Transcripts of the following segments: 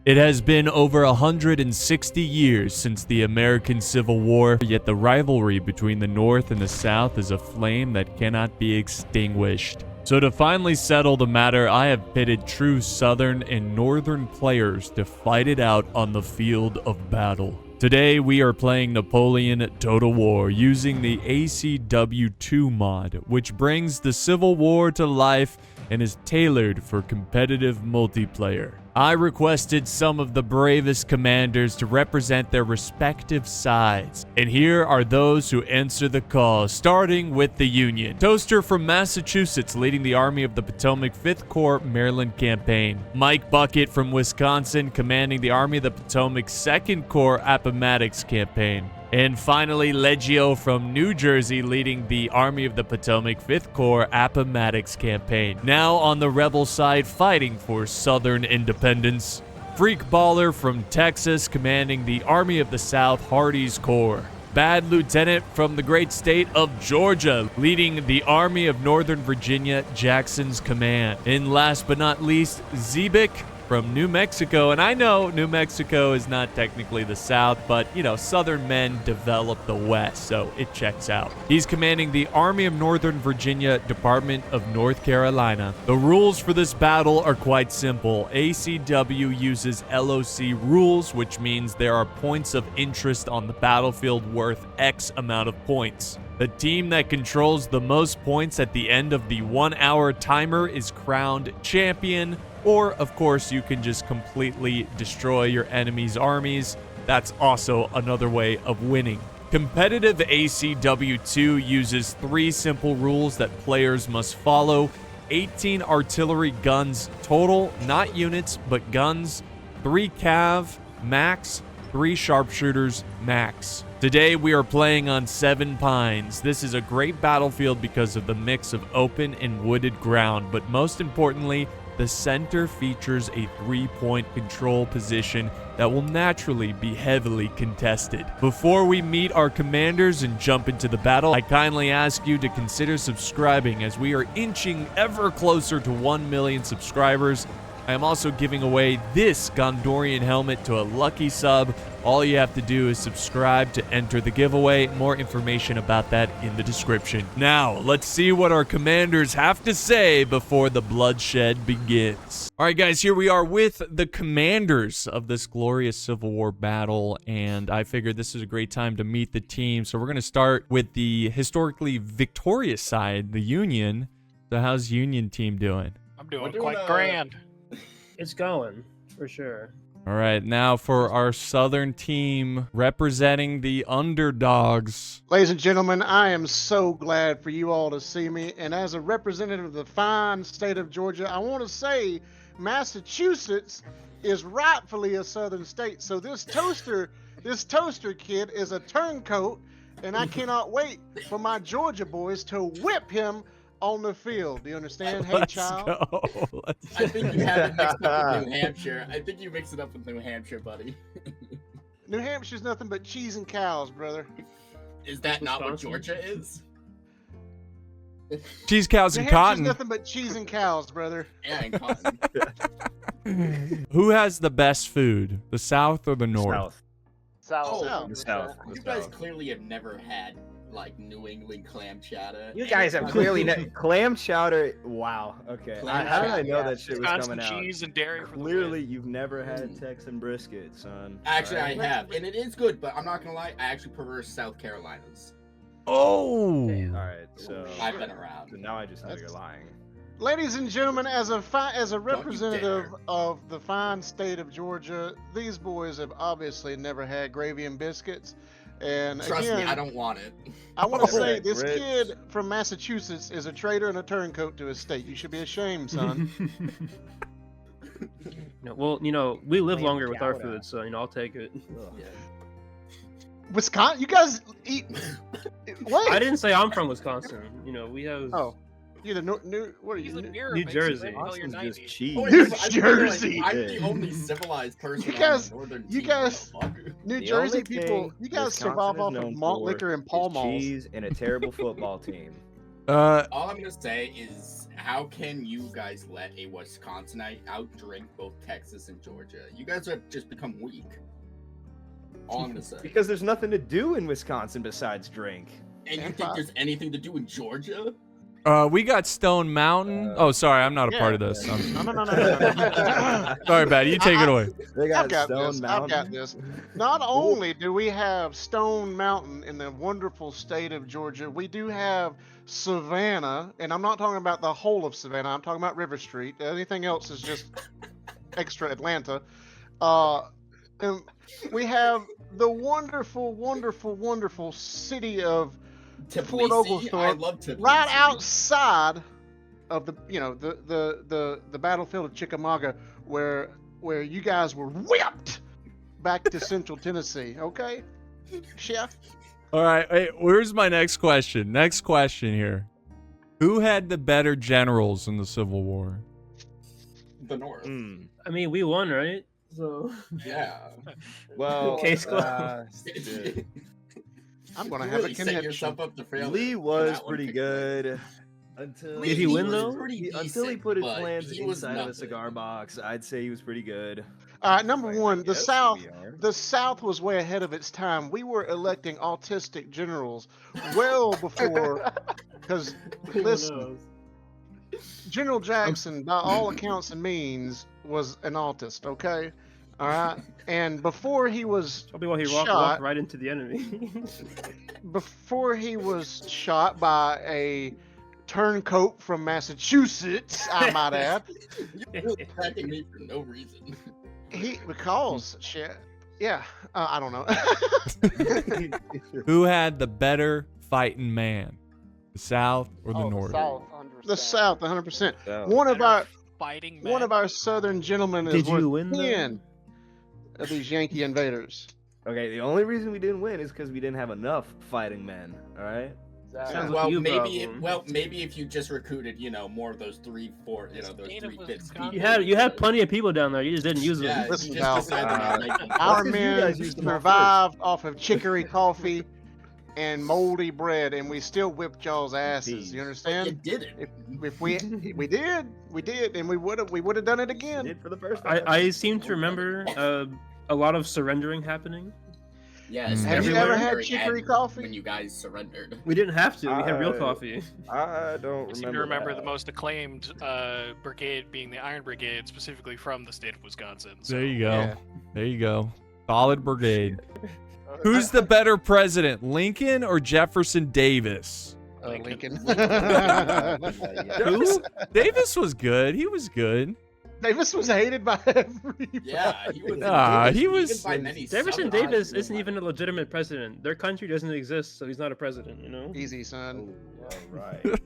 It has been over 160 years since the American Civil War, yet the rivalry between the North and the South is a flame that cannot be extinguished. So to finally settle the matter, I have pitted true Southern and Northern players to fight it out on the field of battle. Today we are playing Napoleon Total War using the ACW2 mod, which brings the Civil War to life and is tailored for competitive multiplayer. I requested some of the bravest commanders to represent their respective sides, and here are those who answer the call, starting with the Union. Toaster from Massachusetts leading the Army of the Potomac 5th Corps Maryland campaign. Mike Bucket from Wisconsin commanding the Army of the Potomac 2nd Corps Appomattox campaign. And finally, Leggio from New Jersey leading the Army of the Potomac 5th Corps Appomattox campaign. Now on the rebel side fighting for Southern independence. Freak Baller from Texas commanding the Army of the South Hardee's Corps. Bad Lieutenant from the great state of Georgia leading the Army of Northern Virginia Jackson's command. And last but not least, Zebik from New Mexico, and I know New Mexico is not technically the South, but, you know, Southern men develop the West, so it checks out. He's commanding the Army of Northern Virginia, Department of North Carolina. The rules for this battle are quite simple. ACW uses LOC rules, which means there are points of interest on the battlefield worth X amount of points. The team that controls the most points at the end of the 1-hour timer is crowned champion. Or, of course, you can just completely destroy your enemy's armies. That's also another way of winning. Competitive ACW2 uses 3 simple rules that players must follow. 18 artillery guns total, not units, but guns. 3 cav, max. 3 sharpshooters, max. Today we are playing on 7 Pines. This is a great battlefield because of the mix of open and wooded ground, but most importantly, the center features a 3-point control position that will naturally be heavily contested. Before we meet our commanders and jump into the battle, I kindly ask you to consider subscribing as we are inching ever closer to 1 million subscribers. I am also giving away this Gondorian helmet to a lucky sub. All you have to do is subscribe to enter the giveaway. More information about that in the description. Now, let's see what our commanders have to say before the bloodshed begins. All right, guys, here we are with the commanders of this glorious Civil War battle, and I figured this is a great time to meet the team. So we're going to start with the historically victorious side, the Union. So how's Union team doing? I'm doing quite grand. It's going, for sure. All right, now for our Southern team representing the underdogs. Ladies and gentlemen, I am so glad for you all to see me. And as a representative of the fine state of Georgia, I want to say Massachusetts is rightfully a Southern state. So this toaster kid is a turncoat, and I cannot wait for my Georgia boys to whip him on the field. Do you understand? Hey, child. I think you have it mixed up with New Hampshire. I think you mix it up with New Hampshire, buddy. New Hampshire's nothing but cheese and cows, brother. Is that not what Georgia is? Cheese, cows, and cotton. Nothing but cheese and cows, brother. Yeah, and cotton. Who has the best food? The South or the North? South. Oh, South. You guys clearly have never had like New England clam chowder. You guys have clearly clam chowder. Wow. Okay. How did I know that shit was coming out? Cheese and dairy. Clearly, you've never had Texan brisket, son. Actually, I have, and it is good. But I'm not gonna lie, I actually prefer South Carolina's. Oh. All right. So I've been around. So now I just know you're lying. Ladies and gentlemen, as a representative of the fine state of Georgia, these boys have obviously never had gravy and biscuits. And Trust again, me, I don't want it. I want to say this Rich. kid from Massachusetts is a traitor and a turncoat to his state. You should be ashamed, son. Well, you know, we live longer with our food, so, you know, I'll take it. Yeah. Wisconsin, you guys eat what? I didn't say I'm from Wisconsin. You know, we have... Oh, you the what are He's you? in Europe, New Jersey. until you're Austin's 90. just cheese. Oh, wait, New so I feel Jersey. Like I'm the only civilized person. You guys- on the northern you team, guys- motherfucker. New The Jersey only people, thing you guys Wisconsin survive is off of known malt for liquor and is Pall Malls. cheese and a terrible football team. All I'm gonna say is how can you guys let a Wisconsinite outdrink both Texas and Georgia? You guys have just become weak. All I'm gonna say. Because there's nothing to do in Wisconsin besides drink. And you think there's anything to do in Georgia? We got Stone Mountain. Oh, sorry, I'm not a part of this. No. Sorry, Bad. You take it away. They I've got Stone this. Mountain. I've got this. Not only do we have Stone Mountain in the wonderful state of Georgia, we do have Savannah, and I'm not talking about the whole of Savannah. I'm talking about River Street. Anything else is just extra Atlanta. And we have the wonderful, wonderful, wonderful city of Fort Tbilisi? I Oglethorpe, love Tbilisi. right outside of the battlefield of Chickamauga, where you guys were whipped back to Central Tennessee. Okay, Chef. All right. Hey, where's my next question? Next question here. Who had the better generals in the Civil War? The North. I mean, we won, right? So Yeah. Well, Case closed. I'm gonna You have really a set connection. yourself up to fail. Lee for was that one, pretty Pick. good until Did he win, was though? pretty until he decent, put his but plans he was inside of a nothing. cigar box. I'd say he was pretty good. Number one, the Yes, South. we are. The South was way ahead of its time. We were electing autistic generals well before, because listen, General Jackson, by all accounts and means, was an autist. Okay, all right, and before he was probably why he shot, walked right into the enemy. before he was shot by a turncoat from Massachusetts, I might add. You're really attacking me for no reason. Yeah, I don't know. Who had the better fighting man? The South or the North? The South, 100%. So, Fighting One of our Southern gentlemen is Did you worth win, though? 10 of these Yankee invaders. okay, the only reason we didn't win is because we didn't have enough fighting men. All right. Sounds Well, like you maybe problem. maybe if you just recruited, more of those 3, 4, those State of 3/5 Wisconsin. people. You had plenty of people down there. You just didn't use them. Yeah, you Listen, just Val, decided not to make them. Our 'cause you men guys used them all survived off of chicory coffee and moldy bread, and we still whipped y'all's asses. You Jeez. You understand? did it. If we did, and we would have done it again. Did for the first time. I seem to remember a lot of surrendering happening. Yes. Have you everyone ever was had very chicory angry coffee? when you guys surrendered? We didn't have to. We had real I- coffee. I don't I seem remember. to remember that. the most acclaimed brigade being the Iron Brigade, specifically from the state of Wisconsin. So. There you go. Yeah. There you go. Solid brigade. Who's the better president, Lincoln or Jefferson Davis? Lincoln. Who? Davis was good. He was good. Davis was hated by everybody. Yeah, he was. He was- hated by many Jefferson Southern Davis Iowa isn't even a legitimate president. Their country doesn't exist, so he's not a president. Easy, son. Oh, all right.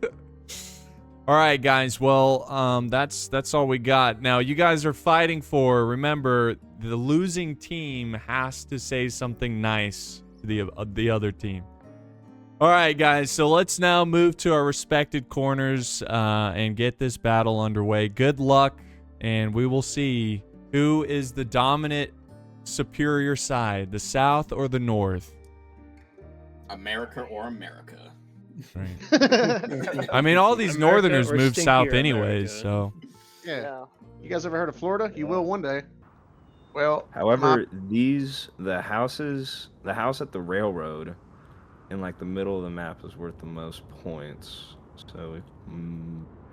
All right, guys. Well, that's all we got. Now, you guys are fighting for. Remember, the losing team has to say something nice to the other team. All right, guys. So let's now move to our respected corners and get this battle underway. Good luck, and we will see who is the dominant, superior side, the South or the North. America or America. Right. I mean, all these America Northerners or moved south stinkier anyways, America? so. Yeah. You guys ever heard of Florida? You will one day. Well, However, the house at the railroad in like the middle of the map is worth the most points. So it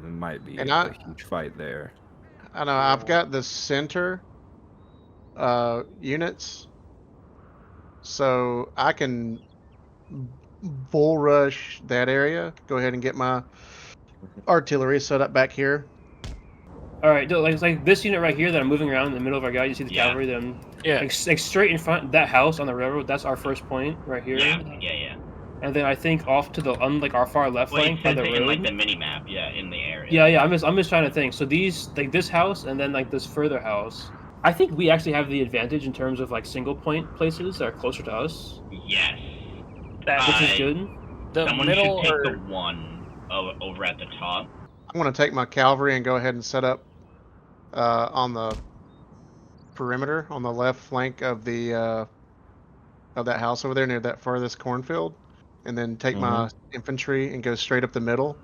might be And a huge fight there. I know I've got the center units, so I can bull rush that area. Go ahead and get my artillery set up back here. All right, like this unit right here that I'm moving around in the middle of our guy. You see the Yeah. cavalry? Then Yeah. like straight in front that house on the railroad. That's our first point right here. Yeah. And then I think off to the like our far left Well, it flank by says the it in like road. the mini map, in the area. Yeah. I'm just trying to think. So these like this house and then like this further house. I think we actually have the advantage in terms of like single point places that are closer to us, Yes. which is good. The Someone middle should or take the one over at the top. I'm going to take my cavalry and go ahead and set up on the perimeter on the left flank of the of that house over there near that farthest cornfield, and then take my infantry and go straight up the middle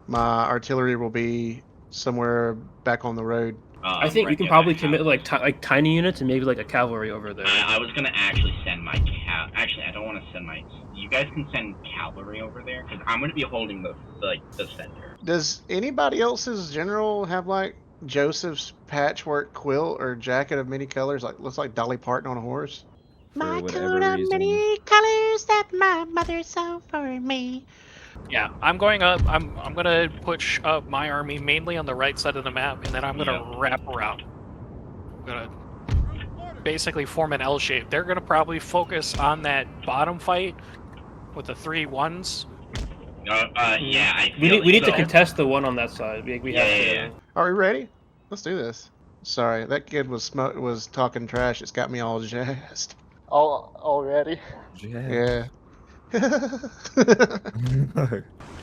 My artillery will be somewhere back on the road. I think right you can near probably that commit house. like tiny units and maybe like a cavalry over there. I was gonna actually send my Actually, I don't want to send my. You guys can send cavalry over there because I'm gonna be holding the center. Does anybody else's general have like Joseph's patchwork quilt or jacket of many colors? Like looks like Dolly Parton on a horse. For whatever reason. colors that my mother sewed for me. Yeah, I'm going up. I'm gonna push up my army mainly on the right side of the map, and then I'm gonna wrap around. I'm gonna basically form an L shape. They're gonna probably focus on that bottom fight with the 3 1s. Yeah, We need to so. contest the one on that side. We have to. Yeah. Are we ready? Let's do this. Sorry, that kid was talking trash. It's got me all jazzed. Already? Yeah.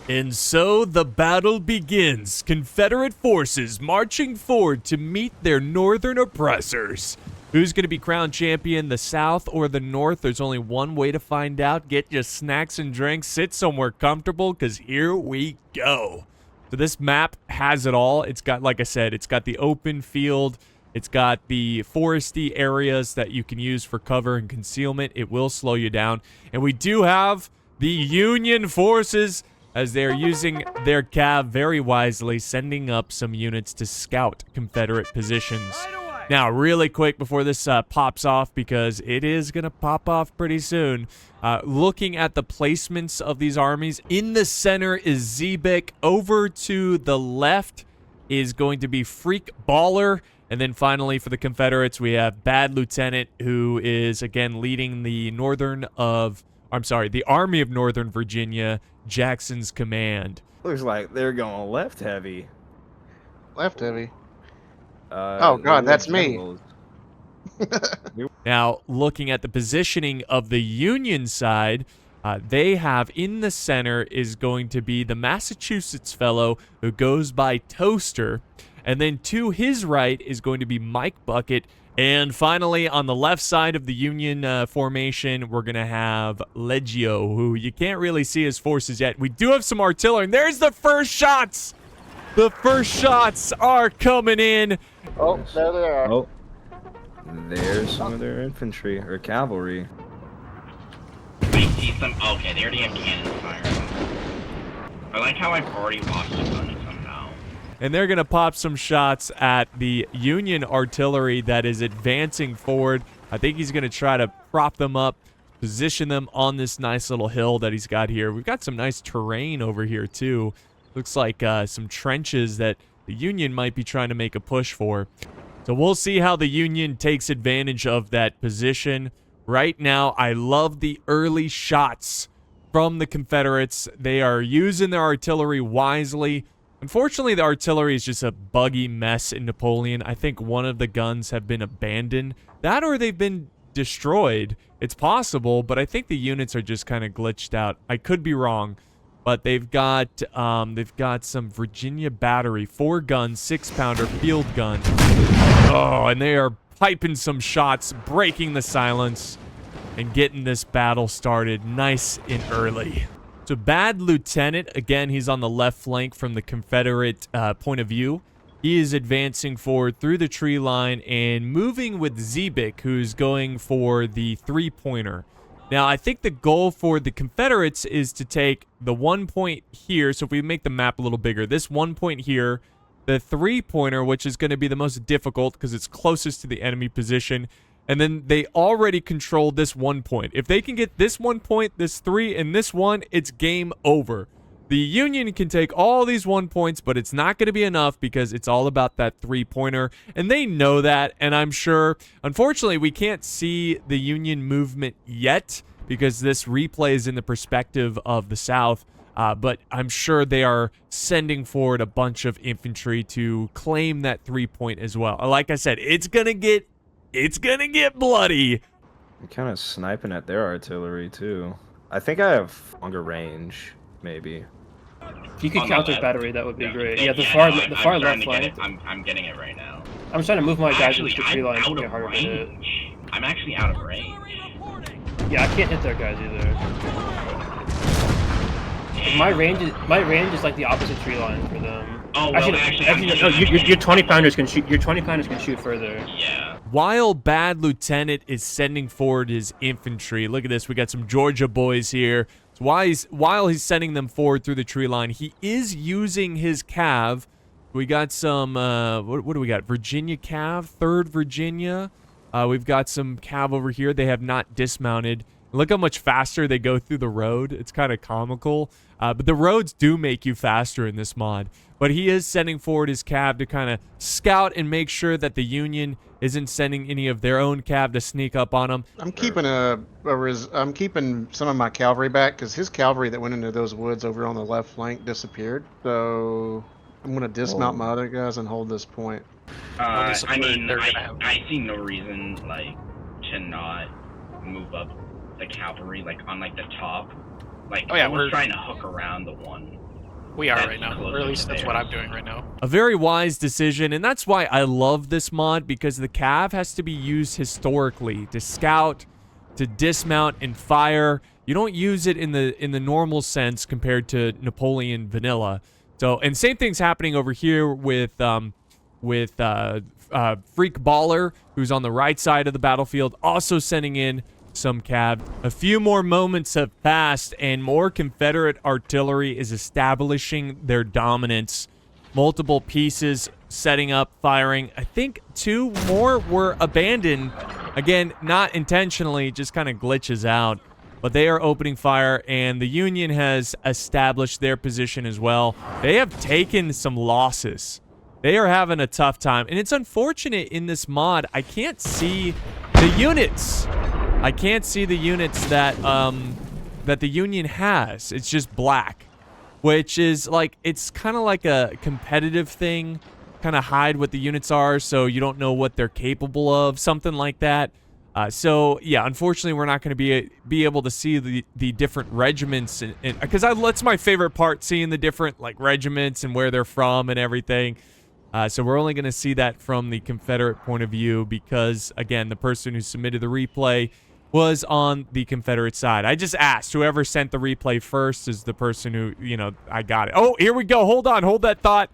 And so the battle begins. Confederate forces marching forward to meet their northern oppressors. Who's going to be crowned champion, the South or the North? There's only one way to find out. Get your snacks and drinks, sit somewhere comfortable, because here we go. So this map has it all. It's got, like I said, it's got the open field. It's got the foresty areas that you can use for cover and concealment. It will slow you down. And we do have the Union forces, as they're using their cav very wisely, sending up some units to scout Confederate positions. Now, really quick before this pops off, because it is going to pop off pretty soon, looking at the placements of these armies, in the center is Zebek. Over to the left is going to be Freak Baller. And then finally for the Confederates, we have Bad Lieutenant, who is, again, leading the the Army of Northern Virginia, Jackson's command. Looks like they're going left heavy. Left heavy. Oh God, that's me. Now, looking at the positioning of the Union side, they have in the center is going to be the Massachusetts fellow who goes by Toaster. And then to his right is going to be Mike Bucket. And finally, on the left side of the Union formation, we're going to have Leggio, who you can't really see his forces yet. We do have some artillery, and there's the first shots! The first shots are coming in. Oh, there they are. Oh, there's some of their infantry or cavalry. I see some. Okay, they already have cannons firing. I like how I've already lost a gun somehow. And they're going to pop some shots at the Union artillery that is advancing forward. I think he's going to try to prop them up, position them on this nice little hill that he's got here. We've got some nice terrain over here, too. Looks like some trenches that the Union might be trying to make a push for. So we'll see how the Union takes advantage of that position. Right now, I love the early shots from the Confederates. They are using their artillery wisely. Unfortunately, the artillery is just a buggy mess in Napoleon. I think one of the guns have been abandoned. That or they've been destroyed. It's possible, but I think the units are just kind of glitched out. I could be wrong. But they've got some Virginia battery, 4 guns, 6-pounder field gun. Oh, and they are piping some shots, breaking the silence, and getting this battle started nice and early. So Bad Lieutenant, again, he's on the left flank from the Confederate point of view. He is advancing forward through the tree line and moving with Zebek, who's going for the 3-pointer. Now, I think the goal for the Confederates is to take the 1 point here. So if we make the map a little bigger, this 1 point here, the 3-pointer, which is going to be the most difficult because it's closest to the enemy position. And then they already control this 1 point. If they can get this 1 point, this 3, and this 1, it's game over. The Union can take all these 1 points, but it's not going to be enough because it's all about that 3-pointer. And they know that, and I'm sure, unfortunately, we can't see the Union movement yet because this replay is in the perspective of the South. But I'm sure they are sending forward a bunch of infantry to claim that 3-point as well. Like I said, it's gonna get bloody. I'm kind of sniping at their artillery too. I think I have longer range, maybe. If you could counter battery, that would be great. Yeah, the I'm far trying left to get flank. it. I'm getting it right now. I'm trying to move my guys Actually, into the tree I'm line to out get of harder to hit. range. I'm actually out of range. Yeah, I can't hit their guys either. My range is like the opposite tree line for them. Oh, well, actually no, your 20 pounders can shoot. Your 20 pounders can shoot further. Yeah. While Bad Lieutenant is sending forward his infantry, look at this. We got some Georgia boys here. So while he's sending them forward through the tree line, he is using his cav. We got some, what do we got? Virginia cav, 3rd Virginia. We've got some cav over here. They have not dismounted. Look how much faster they go through the road. It's kind of comical. But the roads do make you faster in this mod. But he is sending forward his cav to kind of scout and make sure that the Union isn't sending any of their own cav to sneak up on them. I'm keeping I'm keeping some of my cavalry back because his cavalry that went into those woods over on the left flank disappeared. So I'm gonna dismount my other guys and hold this point. I mean, I see no reason like to not move up the cavalry like on like the top. Like, oh yeah, we're trying to hook around the one. We are right now, or at least that's what I'm doing right now. A very wise decision, and that's why I love this mod, because the cav has to be used historically to scout, to dismount and fire. You don't use it in the normal sense compared to Napoleon vanilla. So, and same thing's happening over here with Freak Baller, who's on the right side of the battlefield, also sending in some cav. A few more moments have passed and more Confederate artillery is establishing their dominance. Multiple pieces setting up, firing. I think 2 more were abandoned. Again, not intentionally, just kind of glitches out. But they are opening fire, and the Union has established their position as well. They have taken some losses. They are having a tough time, and it's unfortunate in this mod. I can't see the units. I can't see the units that that the Union has. It's just black, which is like, it's kind of like a competitive thing. Kind of hide what the units are so you don't know what they're capable of, something like that. So yeah, unfortunately, we're not going to be able to see the different regiments, because that's my favorite part, seeing the different like regiments and where they're from and everything. So we're only going to see that from the Confederate point of view because, again, the person who submitted the replay was on the Confederate side. I just asked. Whoever sent the replay first is the person who, you know, I got it. Oh, here we go. Hold on. Hold that thought.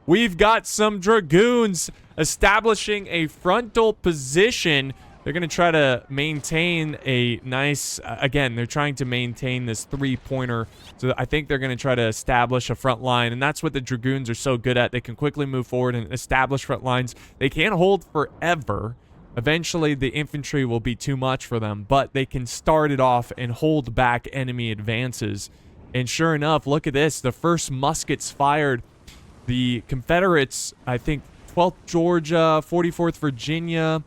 We've got some dragoons establishing a frontal position. They're going to try to maintain a nice, again, they're trying to maintain this 3-pointer. So I think they're going to try to establish a front line, and that's what the dragoons are so good at. They can quickly move forward and establish front lines. They can't hold forever. Eventually, the infantry will be too much for them, but they can start it off and hold back enemy advances. And sure enough, look at this. The first muskets fired. The Confederates, I think 12th Georgia, 44th Virginia,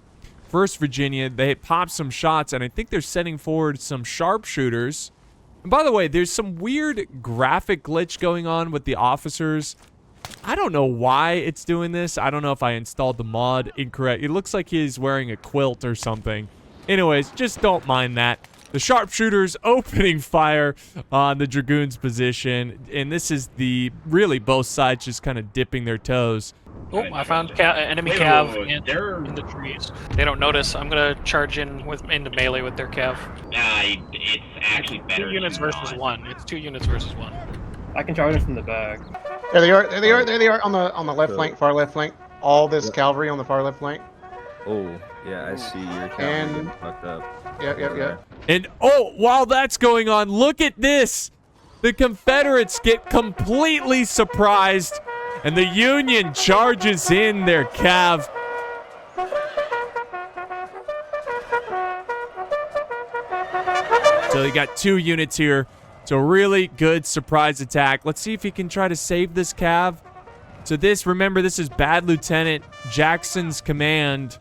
1st Virginia, they popped some shots, and I think they're sending forward some sharpshooters. And by the way, there's some weird graphic glitch going on with the officers. I don't know why it's doing this. I don't know if I installed the mod incorrect. It looks like he's wearing a quilt or something. Anyways, just don't mind that. The sharpshooters opening fire on the dragoons position. And this is really both sides just kind of dipping their toes. Oh, I found enemy cav in the trees. They don't notice. I'm going to charge into melee with their cav. It's actually better. 2 units versus 1. It's 2 units versus 1. I can charge them from the back. There they are. There they are. There they are on the left flank, far left flank. All this cavalry on the far left flank. Oh, yeah, I see your cavalry getting fucked up. Yep. And oh, while that's going on, look at this. The Confederates get completely surprised, and the Union charges in their cav. So you got 2 units here. So really good surprise attack. Let's see if he can try to save this cav. So remember, this is Bad Lieutenant Jackson's command.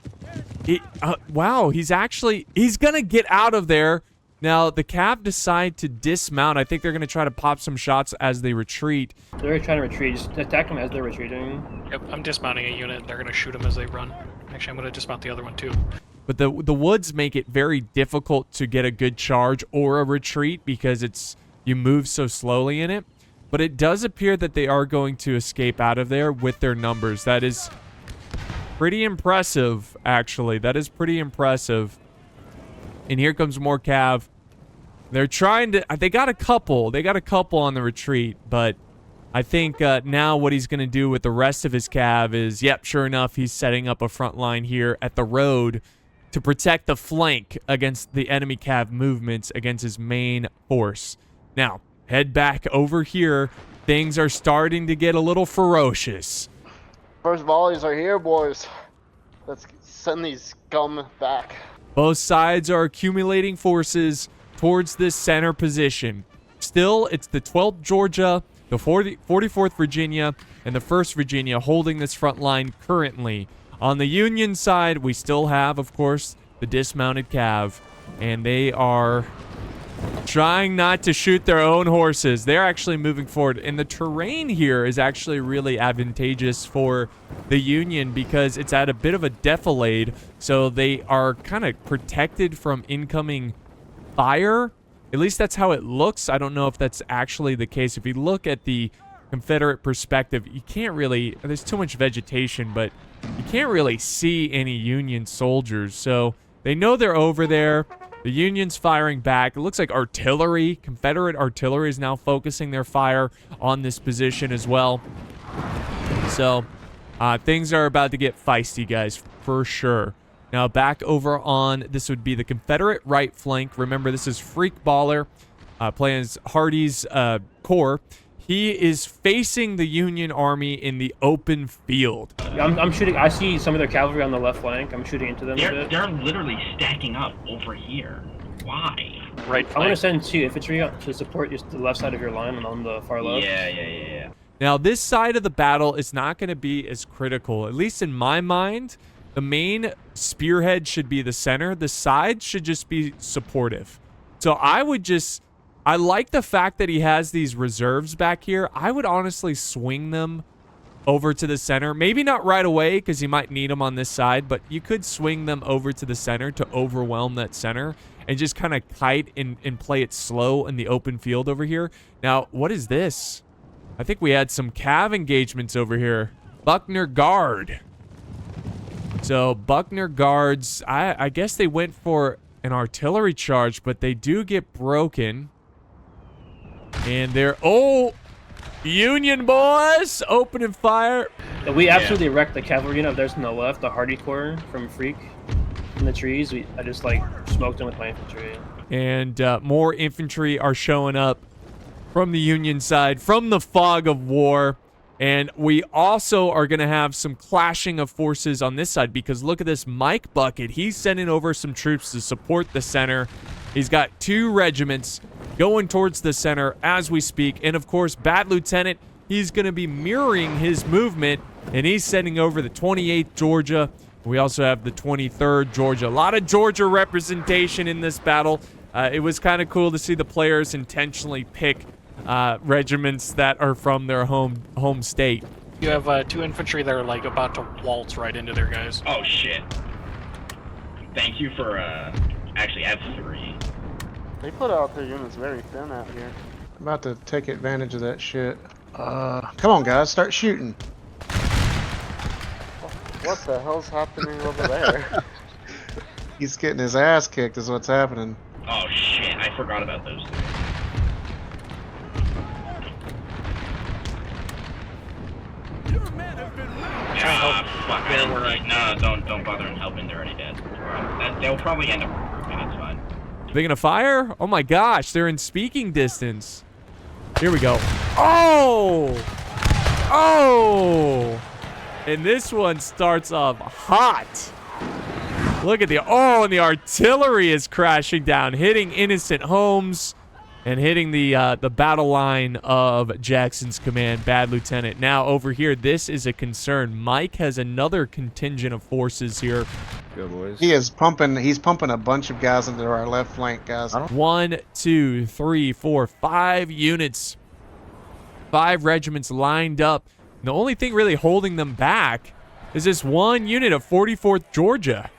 Wow, he's gonna get out of there. Now, the cav decide to dismount. I think they're gonna try to pop some shots as they retreat. They're trying to retreat. Just attack them as they're retreating. Yep, I'm dismounting a unit. They're gonna shoot them as they run. Actually, I'm gonna dismount the other one too. But the woods make it very difficult to get a good charge or a retreat because you move so slowly in it. But it does appear that they are going to escape out of there with their numbers. That is pretty impressive, actually. That is pretty impressive. And here comes more cav. They're trying to, they got a couple on the retreat, but I think now what he's going to do with the rest of his cav is, yep, sure enough, he's setting up a front line here at the road to protect the flank against the enemy cav movements against his main force. Now, head back over here. Things are starting to get a little ferocious. First volleys are here, boys. Let's send these scum back. Both sides are accumulating forces towards this center position. Still, it's the 12th Georgia, the 44th Virginia, and the 1st Virginia holding this front line currently. On the Union side, we still have, of course, the dismounted cav, and they are trying not to shoot their own horses. They're actually moving forward, and the terrain here is actually really advantageous for the Union because it's at a bit of a defilade, so they are kind of protected from incoming fire. At least that's how it looks. I don't know if that's actually the case. If you look at the Confederate perspective, you can't really, there's too much vegetation, but you can't really see any Union soldiers. So they know they're over there. The Union's firing back. It looks like artillery, Confederate artillery is now focusing their fire on this position as well. So things are about to get feisty, guys, for sure. Now back over on, this would be the Confederate right flank. Remember, this is Freak Baller playing as Hardy's corps. He is facing the Union army in the open field. I'm shooting. I see some of their cavalry on the left flank. I'm shooting into them a bit. They're literally stacking up over here. Why? Right I'm going to send 2 infantry up to support just the left side of your line and on the far left. Yeah. Now, this side of the battle is not going to be as critical. At least in my mind, the main spearhead should be the center. The sides should just be supportive. So I would just... I like the fact that he has these reserves back here. I would honestly swing them over to the center. Maybe not right away because you might need them on this side, but you could swing them over to the center to overwhelm that center and just kind of kite and play it slow in the open field over here. Now, what is this? I think we had some cav engagements over here. Buckner Guard. So Buckner Guards, I guess they went for an artillery charge, but they do get broken. And they're, oh, Union boys opening fire. We absolutely wrecked the cavalry unit. There's on the left, the Hardy Corps from Freak in the trees. I just like smoked them with my infantry. And more infantry are showing up from the Union side, from the fog of war. And we also are going to have some clashing of forces on this side because look at this Mike Bucket. He's sending over some troops to support the center. He's got 2 regiments going towards the center as we speak. And of course, Bad Lieutenant, he's going to be mirroring his movement, and he's sending over the 28th Georgia. We also have the 23rd Georgia. A lot of Georgia representation in this battle. It was kind of cool to see the players intentionally pick regiments that are from their home state. You have 2 infantry that are like about to waltz right into their guys. Oh shit. Thank you for actually I have 3. They put out their units very thin out here. I'm about to take advantage of that shit. Come on, guys, start shooting. What the hell's happening over there? He's getting his ass kicked is what's happening. Oh shit, I forgot about those 3. Fuck, no, don't bother and helping, they're already dead. They'll probably end up regrouping, it's fine. They gonna fire? Oh my gosh, they're in speaking distance. Here we go. Oh! Oh! And this one starts off hot. Look at and the artillery is crashing down, hitting innocent homes and hitting the battle line of Jackson's command, Bad Lieutenant. Now over here, this is a concern. Mike has another contingent of forces here. Go, boys. He's pumping a bunch of guys into our left flank, guys. 1, 2, 3, 4, 5 units. 5 regiments lined up. And the only thing really holding them back is this 1 unit of 44th Georgia.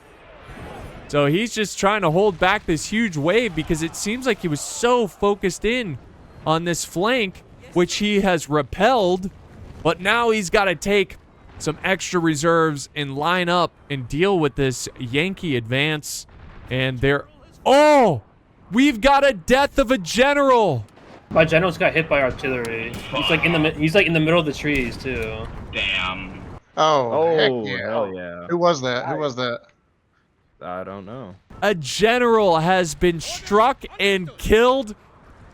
So he's just trying to hold back this huge wave because it seems like he was so focused in on this flank, which he has repelled. But now he's got to take some extra reserves and line up and deal with this Yankee advance. And they're... Oh! We've got a death of a general. My general's got hit by artillery. He's like in the middle of the trees too. Damn. Oh, heck Oh, yeah. hell yeah. Who was that? Who was that? I don't know. A general has been struck and killed.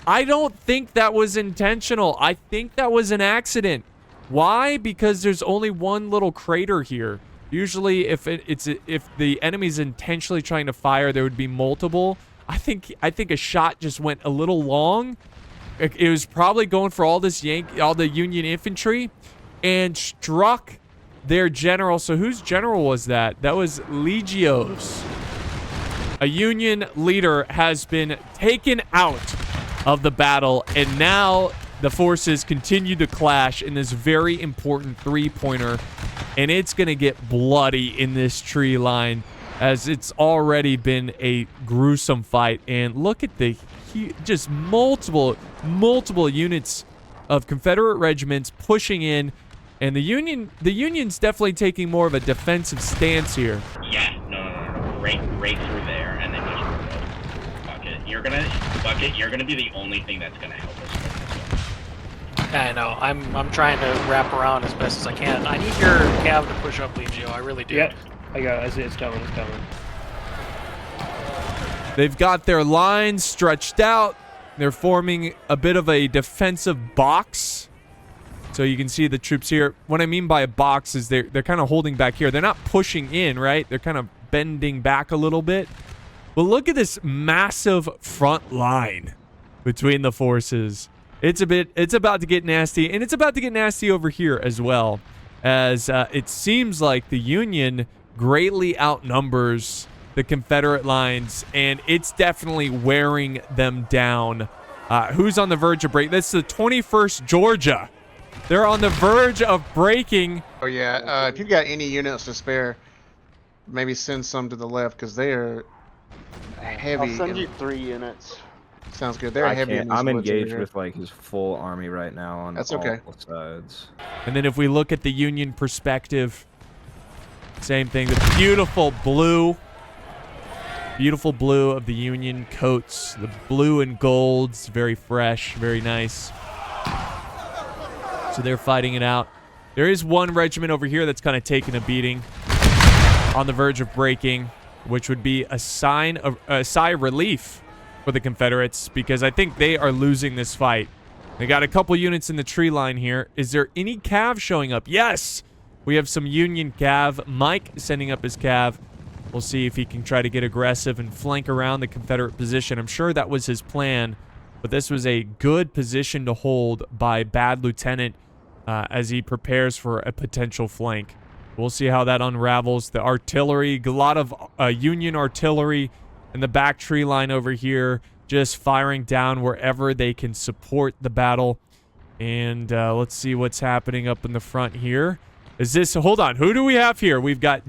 I don't think that was intentional. I think that was an accident. Why? Because there's only one little crater here. Usually, if the enemy's intentionally trying to fire, there would be multiple. I think a shot just went a little long. It was probably going for all the Union infantry, and struck their general. So whose general was that? That was Legio's. A Union leader has been taken out of the battle, and now the forces continue to clash in this very important three-pointer, and it's going to get bloody in this tree line, as it's already been a gruesome fight. And look at the just multiple units of Confederate regiments pushing in, and the Union's definitely taking more of a defensive stance here. Yeah, no. Right through there, and then just Bucket. You're gonna be the only thing that's gonna help us with this one. I know. I'm trying to wrap around as best as I can. I need your cav to push up, Legio. I really do. Yep. I got it. I see it's coming. It's coming. They've got their lines stretched out. They're forming a bit of a defensive box. So you can see the troops here. What I mean by a box is they're kind of holding back here. They're not pushing in, right? They're kind of bending back a little bit. But look at this massive front line between the forces. It's about to get nasty, and it's about to get nasty over here as well, as it seems like the Union greatly outnumbers the Confederate lines, and it's definitely wearing them down. Who's on the verge of break? That's the 21st Georgia. They're on the verge of breaking. Oh yeah. If you've got any units to spare, maybe send some to the left, because they are heavy. I'll send you 3 units. Sounds good. They're heavy. I'm engaged with like his full army right now on That's all okay. sides. And then if we look at the Union perspective, same thing. The beautiful blue of the Union coats. The blue and golds, very fresh, very nice. So they're fighting it out. There is one regiment over here that's kind of taking a beating, on the verge of breaking, which would be a sigh of relief for the Confederates, because I think they are losing this fight. They got a couple units in the tree line here. Is there any cav showing up? Yes! We have some Union cav. Mike sending up his cav. We'll see if he can try to get aggressive and flank around the Confederate position. I'm sure that was his plan, but this was a good position to hold by Bad Lieutenant as he prepares for a potential flank. We'll see how that unravels. The artillery, a lot of Union artillery in the back tree line over here, just firing down wherever they can support the battle. And let's see what's happening up in the front here. Is this, hold on, who do we have here? We've got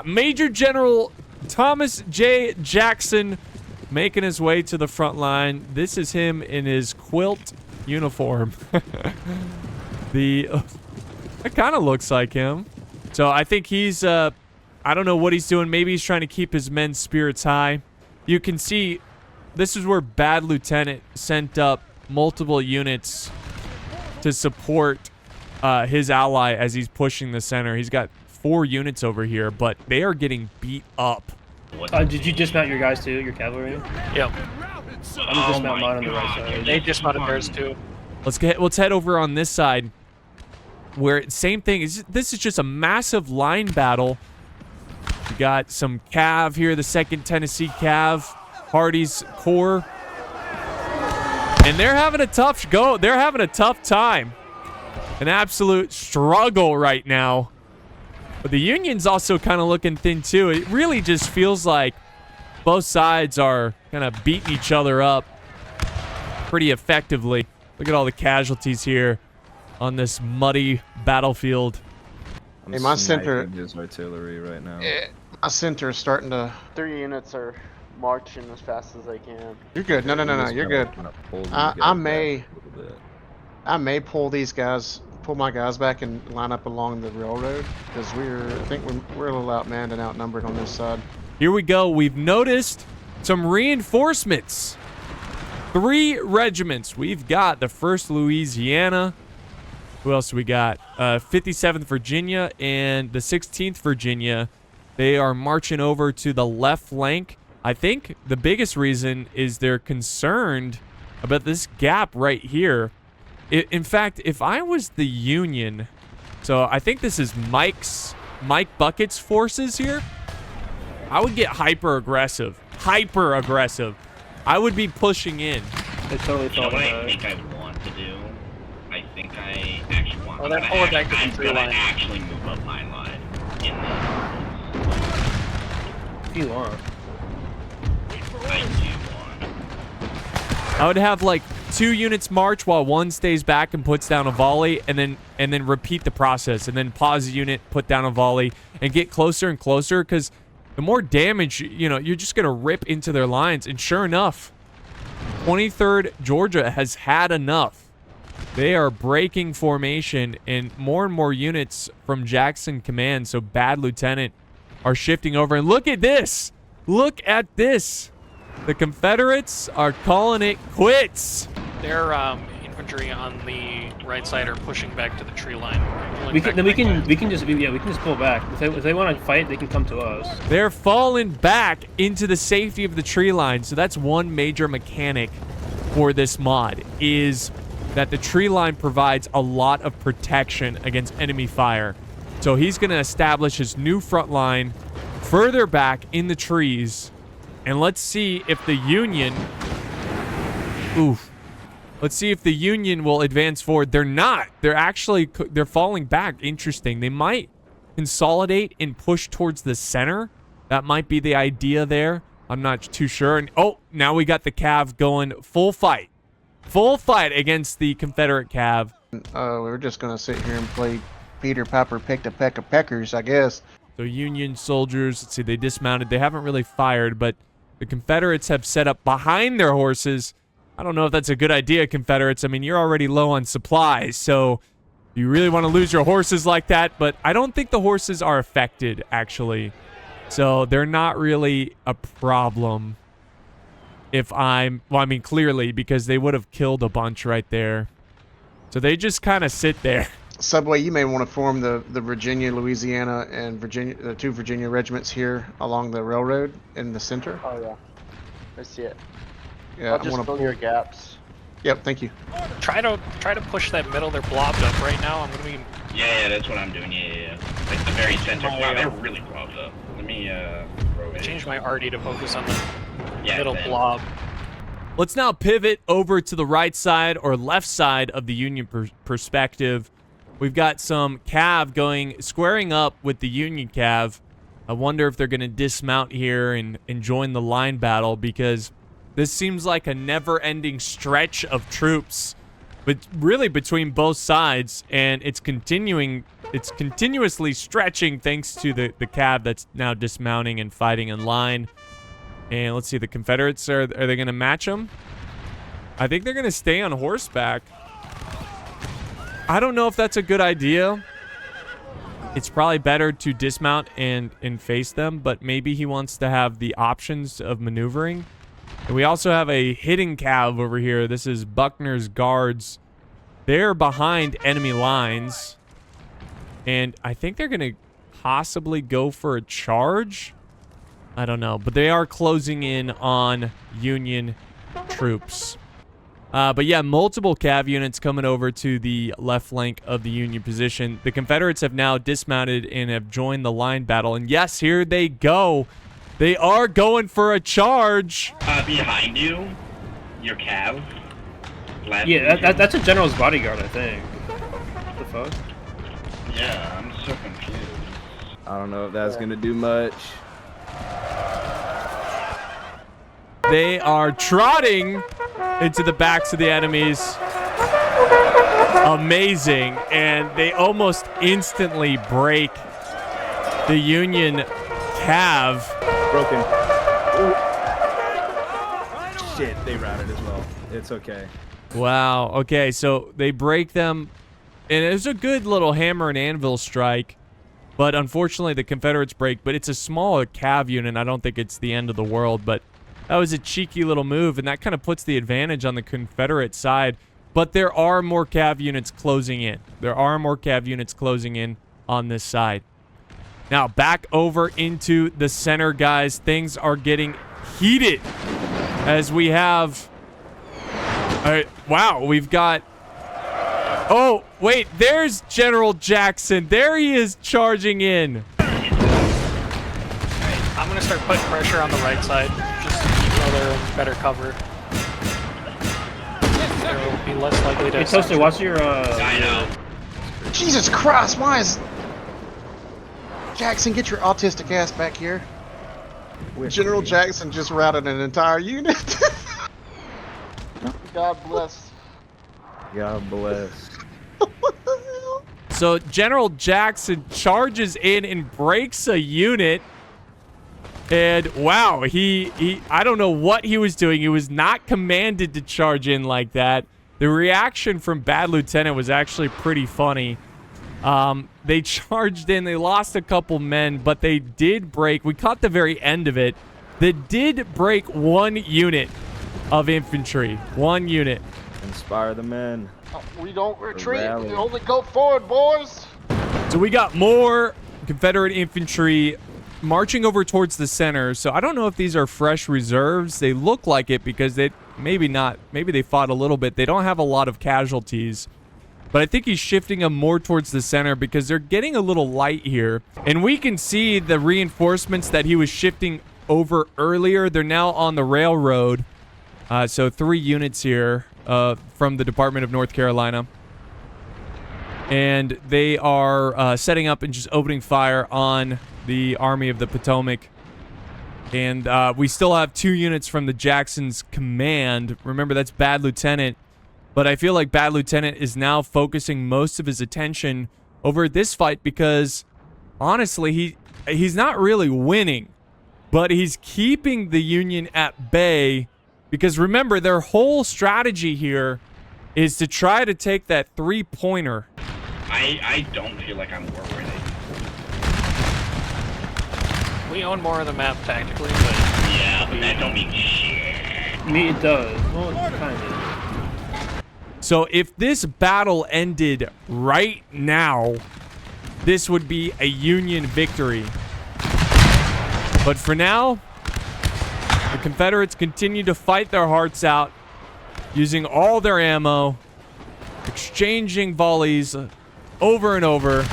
Major General Thomas J. Jackson making his way to the front line. This is him in his quilt uniform. It kind of looks like him. So I think he's, I don't know what he's doing. Maybe he's trying to keep his men's spirits high. You can see this is where Bad Lieutenant sent up multiple units to support his ally as he's pushing the center. He's got 4 units over here, but they are getting beat up. Did you dismount your guys too, your cavalry? Yep. I'm gonna dismount mine on the right side. They dismounted theirs too. Let's head over on this side, where same thing. This is just a massive line battle. We got some Cav here, the 2nd Tennessee Cav, Hardy's Corps, and they're having a tough go. They're having a tough time, an absolute struggle right now. But the Union's also kind of looking thin too. It really just feels like both sides are kind of beating each other up pretty effectively. Look at all the casualties here on this muddy battlefield. Hey, my center is artillery right now. My center is starting to. 3 units are marching as fast as they can. You're good. No, you're good. I may pull my guys back and line up along the railroad, because I think we're a little outmanned and outnumbered on this side. Here we go. We've noticed some reinforcements. 3 regiments. We've got the 1st Louisiana. Who else do we got? 57th Virginia and the 16th Virginia. They are marching over to the left flank. I think the biggest reason is they're concerned about this gap right here. In fact, if I was the Union, so I think this is Mike Bucket's forces here, I would get hyper aggressive. Hyper aggressive. I would be pushing in. They totally You know thought what I about it. think I want to do? I think I actually want. Oh, they're pulling back to the tree line. Actually move up my line in If you want. I do want. I would have like 2 units march while 1 stays back and puts down a volley, and then repeat the process, and then pause a unit, put down a volley, and get closer and closer, because the more damage, you know, you're just going to rip into their lines. And sure enough, 23rd Georgia has had enough. They are breaking formation, and more units from Jackson Command, so Bad Lieutenant, are shifting over. And look at this. Look at this. The Confederates are calling it quits. Their infantry on the right side are pushing back to the tree line. We can just pull back. If they want to fight, they can come to us. They're falling back into the safety of the tree line. So that's one major mechanic for this mod, is that the tree line provides a lot of protection against enemy fire. So he's going to establish his new front line further back in the trees. And let's see if the Union... Oof. Let's see if the Union will advance forward. They're not. They're falling back. Interesting. They might consolidate and push towards the center. That might be the idea there. I'm not too sure. And oh, now we got the Cav going full fight. Full fight against the Confederate Cav. We were just gonna sit here and play Peter Piper picked a peck of peckers, I guess. So Union soldiers, let's see, they dismounted. They haven't really fired, but the Confederates have set up behind their horses. I don't know if that's a good idea, Confederates. I mean, you're already low on supplies, so you really want to lose your horses like that, but I don't think the horses are affected, actually. So they're not really a problem. Clearly, because they would have killed a bunch right there. So they just kind of sit there. Subway, you may want to form the Virginia, Louisiana, and the 2 Virginia regiments here along the railroad in the center. Oh yeah, I see it. Yeah, I'll just fill your gaps. Yep, thank you. Try to push that middle. They're blobbed up right now. I'm gonna be. Yeah, that's what I'm doing. Yeah. Like the very center. Oh, Wow, yeah. they're really blobbed up. Let me Change my RD to focus on the Yeah, middle then. blob. Let's now pivot over to the right side or left side of the Union perspective. We've got some Cav squaring up with the Union Cav. I wonder if they're going to dismount here and join the line battle, because this seems like a never-ending stretch of troops, but really between both sides, and it's continuously stretching thanks to the Cav that's now dismounting and fighting in line. And let's see, the Confederates, are they going to match them? I think they're going to stay on horseback. I don't know if that's a good idea. It's probably better to dismount and face them, but maybe he wants to have the options of maneuvering. And we also have a hidden Cav over here. This is Buckner's guards. They're behind enemy lines. And I think they're going to possibly go for a charge. I don't know, but they are closing in on Union troops. But yeah, multiple Cav units coming over to the left flank of the Union position. The Confederates have now dismounted and have joined the line battle. And yes, here they go. They are going for a charge. Behind you, your Cav. Yeah, that's a general's bodyguard, I think. What the fuck? Yeah, I'm so confused. I don't know if that's gonna do much. They are trotting into the backs of the enemies. Amazing. And they almost instantly break the Union Cav. Broken. Shit, they routed as well. It's okay. Wow. Okay, so they break them. And it was a good little hammer and anvil strike. But unfortunately, the Confederates break. But it's a smaller Cav unit. I don't think it's the end of the world. But That was a cheeky little move, and that kind of puts the advantage on the Confederate side. But there are more cav units closing in. There are more cav units closing in on this side. Now, back over into the center, guys. Things are getting heated as we have... All right, wow, we've got... Oh, wait, there's General Jackson. There he is charging in. I'm gonna start putting pressure on the right side, just so they're in better cover. They'll be less likely to... Hey, Toasted, what's your, I know. Jesus Christ, why is... Jackson, get your autistic ass back here. General Jackson just routed an entire unit. God bless. God bless. What the hell? So General Jackson charges in and breaks a unit. And wow, he I don't know what he was doing. He was not commanded to charge in like that. The reaction from Bad Lieutenant was actually pretty funny. They charged in, they lost a couple men, but they did break. We caught the very end of it. They did break one unit of infantry. One unit. Inspire the men. We don't retreat. rally. We only go forward, boys. So we got more Confederate infantry marching over towards the center. So I don't know if these are fresh reserves. They look like it because they maybe not. Maybe they fought a little bit. They don't have a lot of casualties. But I think he's shifting them more towards the center because they're getting a little light here. And we can see the reinforcements that he was shifting over earlier. They're now on the railroad. So 3 units here from the Department of North Carolina. And they are setting up and just opening fire on the Army of the Potomac. And we still have 2 units from the Jackson's command. Remember, that's Bad Lieutenant. But I feel like Bad Lieutenant is now focusing most of his attention over this fight because, honestly, he's not really winning. But he's keeping the Union at bay because, remember, their whole strategy here is to try to take that 3-pointer. I don't feel like I'm more winning. We own more of the map tactically, but... Yeah, but that don't mean shit. Me, it does. Well, it kind of. So if this battle ended right now, this would be a Union victory. But for now, the Confederates continue to fight their hearts out, using all their ammo, exchanging volleys over and over.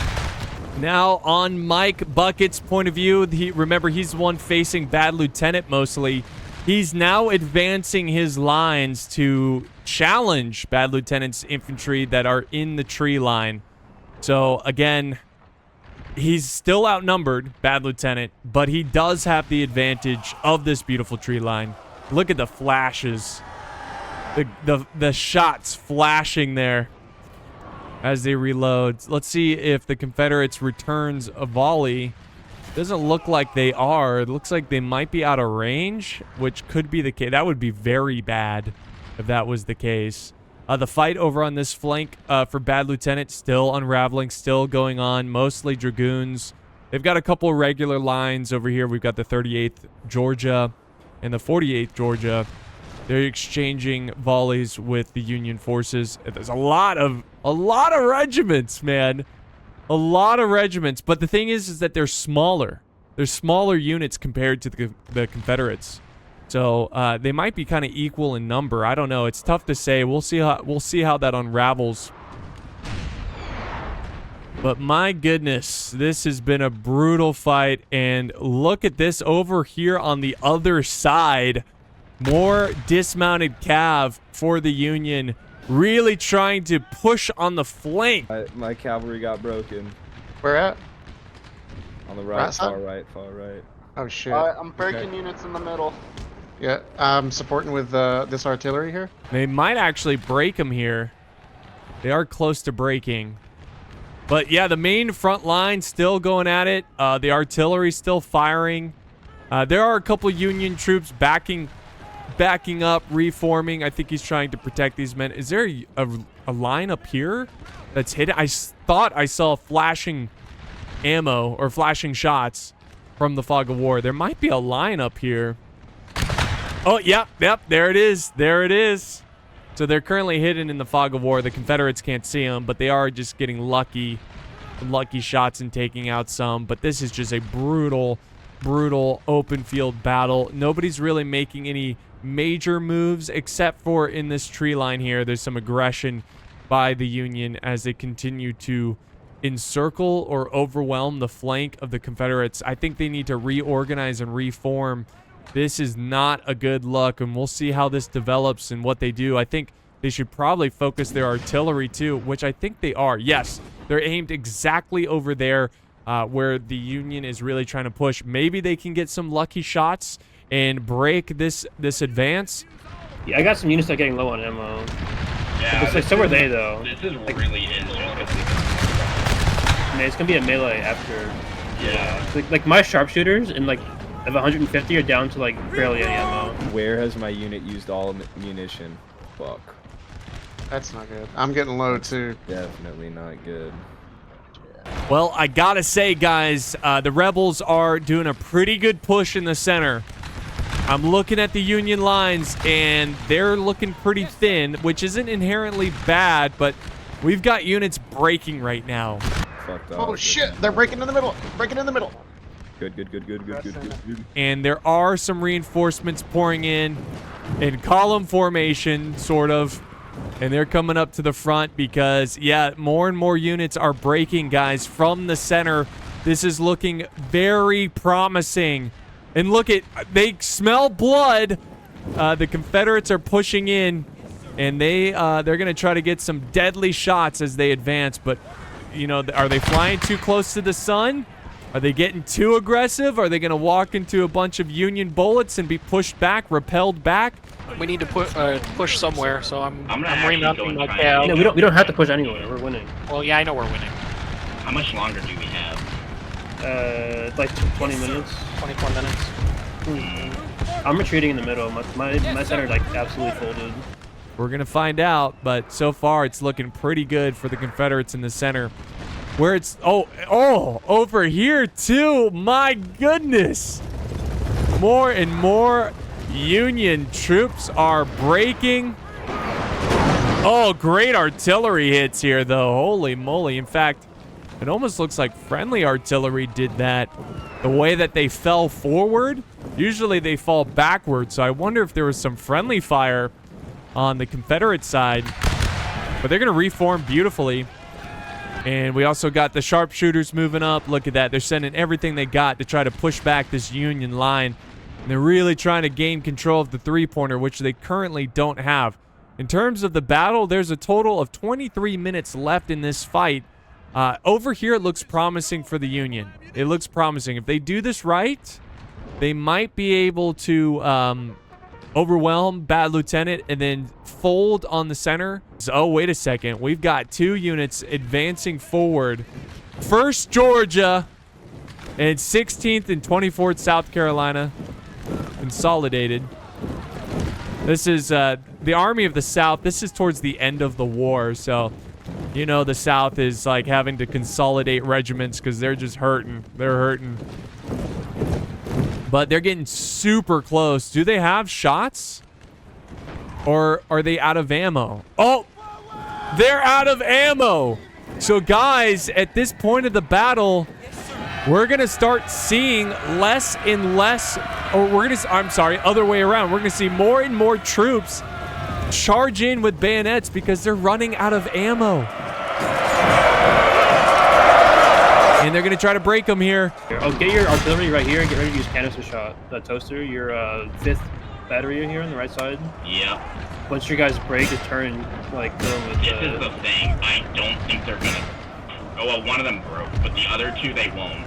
Now, on Mike Bucket's point of view, remember, he's the one facing Bad Lieutenant mostly. He's now advancing his lines to challenge Bad Lieutenant's infantry that are in the tree line. So, again, he's still outnumbered, Bad Lieutenant, but he does have the advantage of this beautiful tree line. Look at the flashes. The shots flashing there as they reload. Let's see if the Confederates returns a volley. Doesn't look like they are. It looks like they might be out of range, which could be the case. That would be very bad if that was the case. The fight over on this flank for Bad Lieutenant still unraveling, still going on. Mostly Dragoons. They've got a couple regular lines over here. We've got the 38th Georgia and the 48th Georgia. They're exchanging volleys with the Union forces. There's a lot of regiments, man. A lot of regiments. But the thing is that they're smaller. They're smaller units compared to the Confederates. So they might be kind of equal in number. I don't know. It's tough to say. We'll see how that unravels. But my goodness, this has been a brutal fight. And look at this over here on the other side. More dismounted cav for the Union, really trying to push on the flank. My cavalry got broken. Where at? On the right, Right side? far right. Oh shit. I'm breaking units in the middle. Yeah, I'm supporting with this artillery here. They might actually break them here. They are close to breaking. But yeah, the main front line still going at it. The artillery still firing. There are a couple Union troops backing up, reforming. I think he's trying to protect these men. Is there a line up here that's hidden? I thought I saw flashing ammo or flashing shots from the fog of war. There might be a line up here. Oh, yep, there it is. There it is. So they're currently hidden in the fog of war. The Confederates can't see them, but they are just getting lucky shots and taking out some. But this is just a brutal open field battle. Nobody's really making any major moves except for in this tree line here. There's some aggression by the Union as they continue to encircle or overwhelm the flank of the Confederates. I think they need to reorganize and reform. This is not a good look, and we'll see how this develops and what they do. I think they should probably focus their artillery too, which I think they are. Yes, they're aimed exactly over there where the Union is really trying to push. Maybe they can get some lucky shots and break this advance. Yeah, I got some units that are getting low on ammo. Yeah, So were they, though. This is really is just gonna be. Man, it's gonna be a melee after. Yeah. Like my sharpshooters and like of 150 are down to like barely any ammo. Where has my unit used all munition? Fuck. That's not good. I'm getting low too. Definitely not good. Well, I gotta say, guys, the rebels are doing a pretty good push in the center. I'm looking at the Union lines, and they're looking pretty thin, which isn't inherently bad, but we've got units breaking right now. Fucked up. Oh shit! They're breaking in the middle. Breaking in the middle. Good. And there are some reinforcements pouring in column formation, sort of. And they're coming up to the front because, yeah, more and more units are breaking, guys, from the center. This is looking very promising. And look at, they smell blood. The Confederates are pushing in, and they're going to try to get some deadly shots as they advance. But, you know, are they flying too close to the sun? Are they getting too aggressive? Are they going to walk into a bunch of Union bullets and be pushed back, repelled back? We need to push somewhere, so I'm actually remounting go my and try cow. and- No, we don't have to push anywhere. We're winning. Well, yeah, I know we're winning. How much longer do we have? It's like 20 minutes. 24 minutes. I'm retreating in the middle. My center like absolutely folded. We're going to find out, but so far it's looking pretty good for the Confederates in the center. Where it's, over here too. My goodness. More and more Union troops are breaking. Oh, great artillery hits here, though. Holy moly. In fact, it almost looks like friendly artillery did that. The way that they fell forward, usually they fall backwards. So I wonder if there was some friendly fire on the Confederate side. But they're going to reform beautifully. And we also got the sharpshooters moving up. Look at that. They're sending everything they got to try to push back this Union line. And they're really trying to gain control of the three-pointer, which they currently don't have. In terms of the battle, there's a total of 23 minutes left in this fight. Over here, it looks promising for the Union. It looks promising. If they do this right, they might be able to overwhelm Bad Lieutenant and then fold on the center. Oh, wait a second. We've got two units advancing forward. 1st Georgia and 16th and 24th South Carolina consolidated. This is the Army of the South. This is towards the end of the war, so you know the South is like having to consolidate regiments because they're just hurting. They're hurting. But they're getting super close. Do they have shots? Or are they out of ammo? Oh, they're out of ammo. So guys, at this point of the battle, we're going to start seeing less and less, or other way around. We're going to see more and more troops charge in with bayonets because they're running out of ammo. And they're going to try to break them here. Oh, get your artillery right here and get ready to use canister shot. Toaster, your 5th battery here on the right side. Yep. Once your guys break, just turn, like, kill them with This is the thing. I don't think they're gonna. Oh well, one of them broke, but the other two they won't.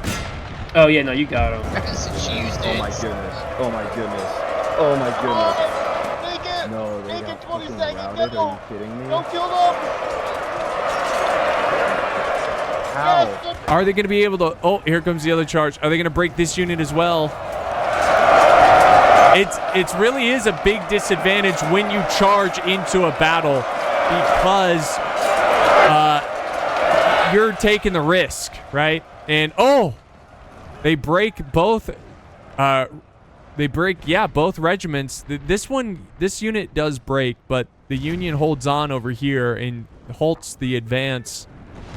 Oh yeah, no, you got them. Oh my goodness. Oh my goodness. Oh my goodness. Make it! No, they Make got it 20 fucking seconds, routed. get Are you them! kidding me? Don't kill them! How? Are they going to be able to... Oh, here comes the other charge. Are they going to break this unit as well? It really is a big disadvantage when you charge into a battle because you're taking the risk, right? And, oh, they break both They break, yeah, both regiments. This unit does break, but the Union holds on over here and halts the advance.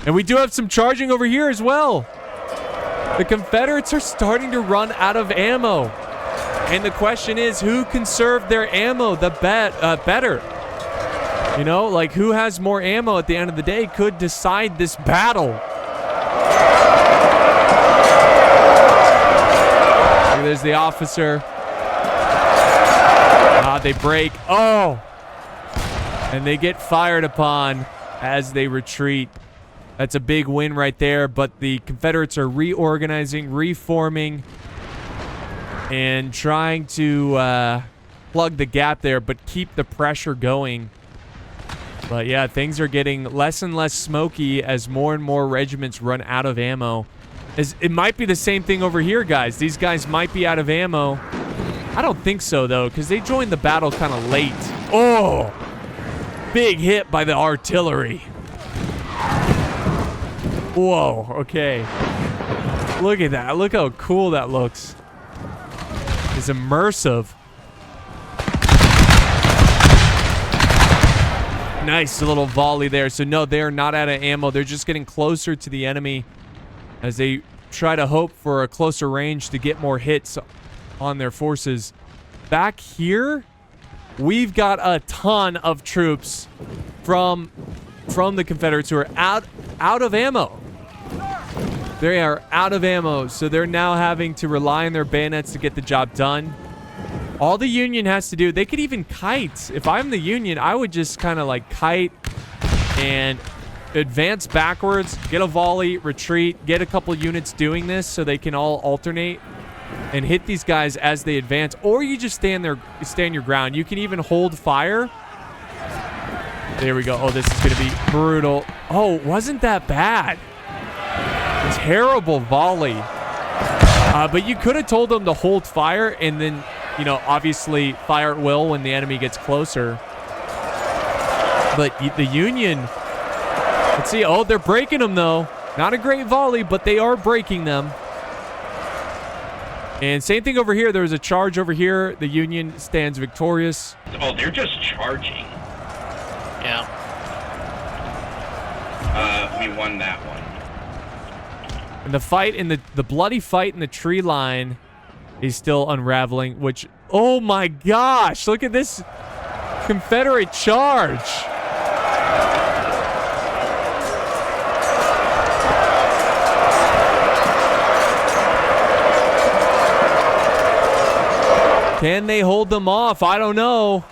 And we do have some charging over here as well. The Confederates are starting to run out of ammo. And the question is, who conserved their ammo better? You know, like, who has more ammo at the end of the day could decide this battle. There's the officer. They break. Oh! And they get fired upon as they retreat. That's a big win right there, but the Confederates are reorganizing, reforming, and trying to plug the gap there, but keep the pressure going. But yeah, things are getting less and less smoky as more and more regiments run out of ammo. It might be the same thing over here, guys. These guys might be out of ammo. I don't think so, though, because they joined the battle kind of late. Oh! Big hit by the artillery. Whoa, okay. Look at that. Look how cool that looks. It's immersive. Nice little volley there. So, no, they're not out of ammo. They're just getting closer to the enemy as they try to hope for a closer range to get more hits on their forces. Back here, we've got a ton of troops from the Confederates who are out of ammo. They are out of ammo, so they're now having to rely on their bayonets to get the job done. All the Union has to do, they could even kite. If I'm the Union, I would just kind of like kite and advance backwards, get a volley, retreat, get a couple units doing this so they can all alternate and hit these guys as they advance. Or you just stand your ground. You can even hold fire. There we go. Oh, this is going to be brutal. Oh, wasn't that bad? Terrible volley. But you could have told them to hold fire and then, you know, obviously fire at will when the enemy gets closer. But the Union, let's see. Oh, they're breaking them, though. Not a great volley, but they are breaking them. And same thing over here. There was a charge over here. The Union stands victorious. Oh, they're just charging. Yeah. We won that one. And the fight in the bloody fight in the tree line is still unraveling, which, oh my gosh, look at this Confederate charge. Can they hold them off? I don't know.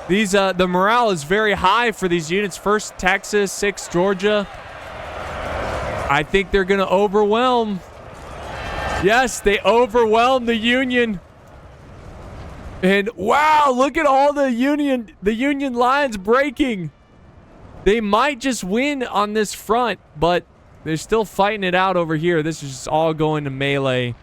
These the morale is very high for these units. 1st Texas, 6th Georgia. I think they're going to overwhelm. Yes, they overwhelm the Union. And wow, look at all the Union lines breaking. They might just win on this front, but they're still fighting it out over here. This is just all going to melee.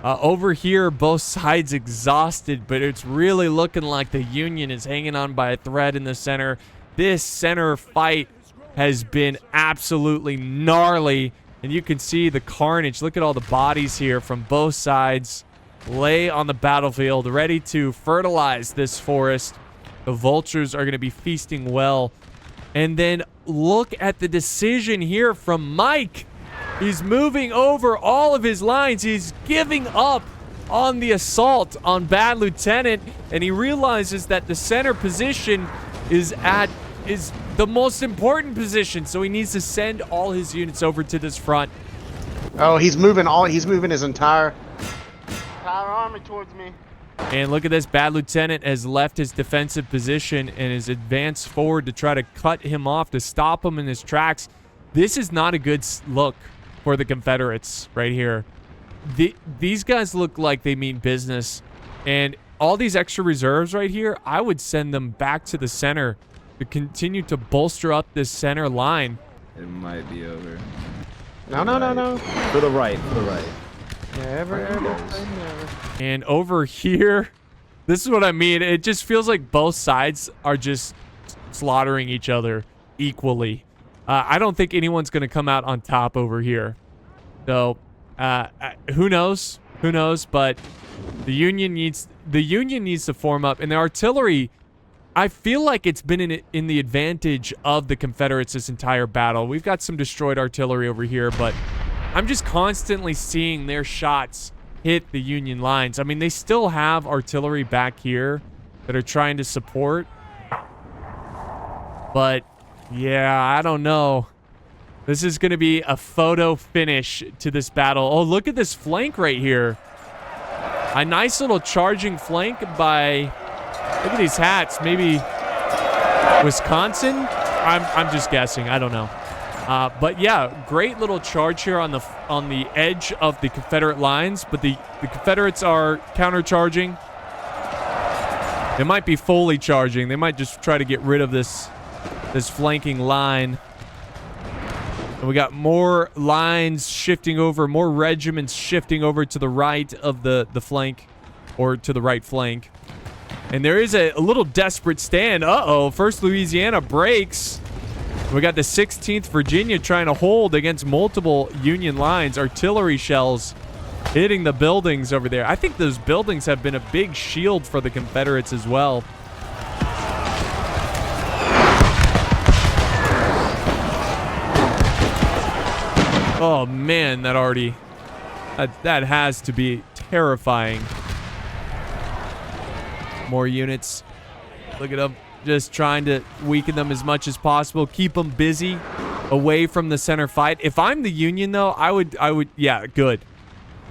Over here, both sides exhausted, but it's really looking like the Union is hanging on by a thread in the center. This center fight has been absolutely gnarly, and you can see the carnage. Look at all the bodies here from both sides lay on the battlefield, ready to fertilize this forest. The vultures are going to be feasting well. And then look at the decision here from Mike. He's moving over all of his lines. He's giving up on the assault on Bad Lieutenant, and he realizes that the center position is the most important position, so he needs to send all his units over to this front. Oh, he's moving his entire army towards me. And look at this. Bad Lieutenant has left his defensive position and is advanced forward to try to cut him off, to stop him in his tracks. This is not a good look for the Confederates right here. These guys look like they mean business. And all these extra reserves right here, I would send them back to the center to continue to bolster up this center line. It might be over. No. For the right. Never. And over here, this is what I mean. It just feels like both sides are just slaughtering each other equally. I don't think anyone's going to come out on top over here. So, who knows? Who knows? But the Union needs to form up, and the artillery, I feel like it's been in the advantage of the Confederates this entire battle. We've got some destroyed artillery over here, but I'm just constantly seeing their shots hit the Union lines. I mean, they still have artillery back here that are trying to support. But, yeah, I don't know. This is going to be a photo finish to this battle. Oh, look at this flank right here. A nice little charging flank by, look at these hats, maybe Wisconsin? I'm just guessing. I don't know. But yeah, great little charge here on the edge of the Confederate lines, but the Confederates are countercharging. They might be fully charging. They might just try to get rid of this flanking line. And we got more lines shifting over, more regiments shifting over to the right of the flank, or to the right flank. And there is a little desperate stand. Uh-oh, 1st Louisiana breaks. We got the 16th Virginia trying to hold against multiple Union lines. Artillery shells hitting the buildings over there. I think those buildings have been a big shield for the Confederates as well. Oh man, that has to be terrifying. More units. Look at them. Just trying to weaken them as much as possible. Keep them busy away from the center fight. If I'm the Union, though, I would, yeah, good.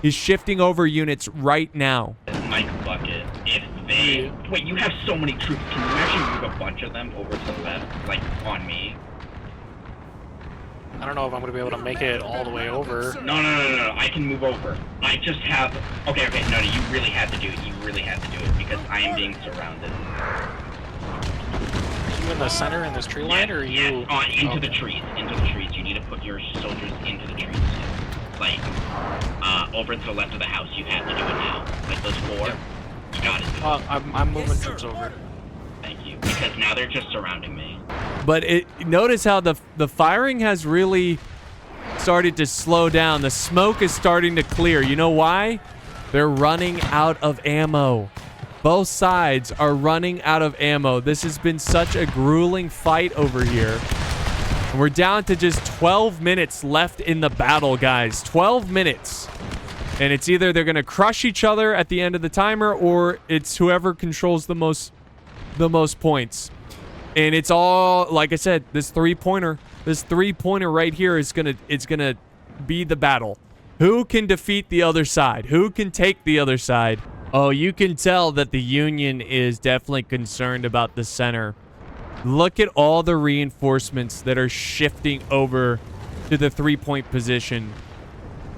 He's shifting over units right now. Mike Bucket, if they... Wait, you have so many troops. Can you actually move a bunch of them over to the left, like, on me? I don't know if I'm going to be able to make it all the way over. No. I can move over. I just have... Okay, no, you really had to do it. You really had to do it, because I am being surrounded. Are you in the center in this tree line, or are you... Into the trees. Into the trees. You need to put your soldiers into the trees. Like, over to the left of the house. You have to do it now. Like those 4. Yep. You got it. I'm moving troops over. Thank you. Because now they're just surrounding me. But notice how the firing has really started to slow down. The smoke is starting to clear. You know why? They're running out of ammo. Both sides are running out of ammo. This has been such a grueling fight over here. We're down to just 12 minutes left in the battle, guys. 12 minutes. And it's either they're going to crush each other at the end of the timer, or it's whoever controls the most points. And it's all, like I said, this three-pointer right here is going to be the battle. Who can defeat the other side? Who can take the other side? Oh, you can tell that the Union is definitely concerned about the center. Look at all the reinforcements that are shifting over to the 3-point position.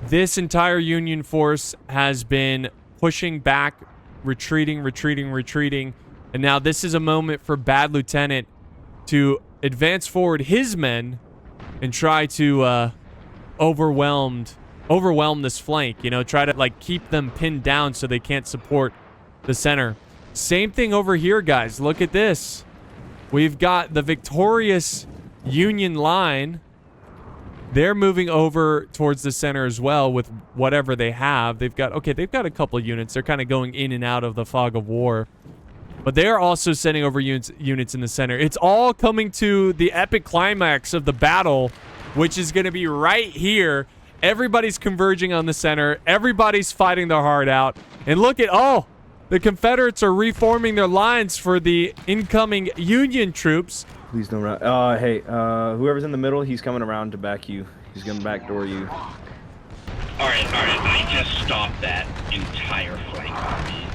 This entire Union force has been pushing back, retreating. And now this is a moment for Bad Lieutenant to advance forward his men and try to overwhelm this flank, you know, try to like keep them pinned down so they can't support the center. Same thing over here, guys. Look at this. We've got the victorious Union line. They're moving over towards the center as well with whatever they have. They've got a couple of units. They're kind of going in and out of the fog of war. But they're also sending over units in the center. It's all coming to the epic climax of the battle, which is going to be right here. Everybody's converging on the center. Everybody's fighting their heart out. And look at, the Confederates are reforming their lines for the incoming Union troops. Please don't run. Hey, whoever's in the middle, he's coming around to back you. He's gonna backdoor you. Alright. I just stopped that entire flank army.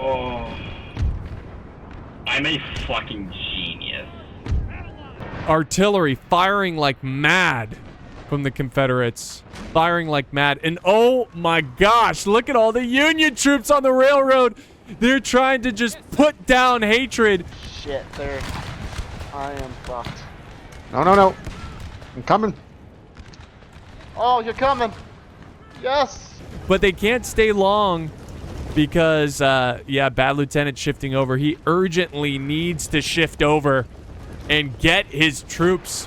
Oh. I'm a fucking genius. Artillery firing like mad from the Confederates. Firing like mad. And oh my gosh, look at all the Union troops on the railroad. They're trying to just put down hatred. Shit, I am fucked. No. I'm coming. Oh, you're coming. Yes. But they can't stay long because, Bad Lieutenant shifting over. He urgently needs to shift over and get his troops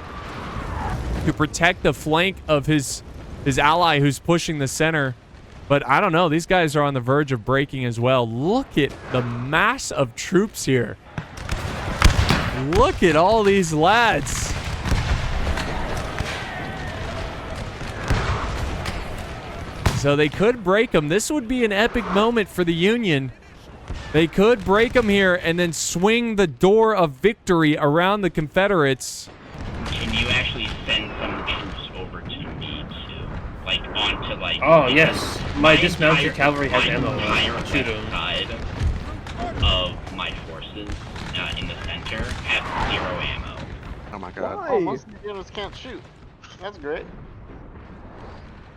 to protect the flank of his his ally who's pushing the center. But I don't know. These guys are on the verge of breaking as well. Look at the mass of troops here. Look at all these lads. So they could break them. This would be an epic moment for the Union. They could break them here and then swing the door of victory around the Confederates. Can you actually send some troops over to me too? Like, onto, like... Oh, yes. My dismounted cavalry has ammo. My entire Shoot left 'em. side of my forces in the center have 0 ammo. Oh my god. Oh, most of the units can't shoot. That's great.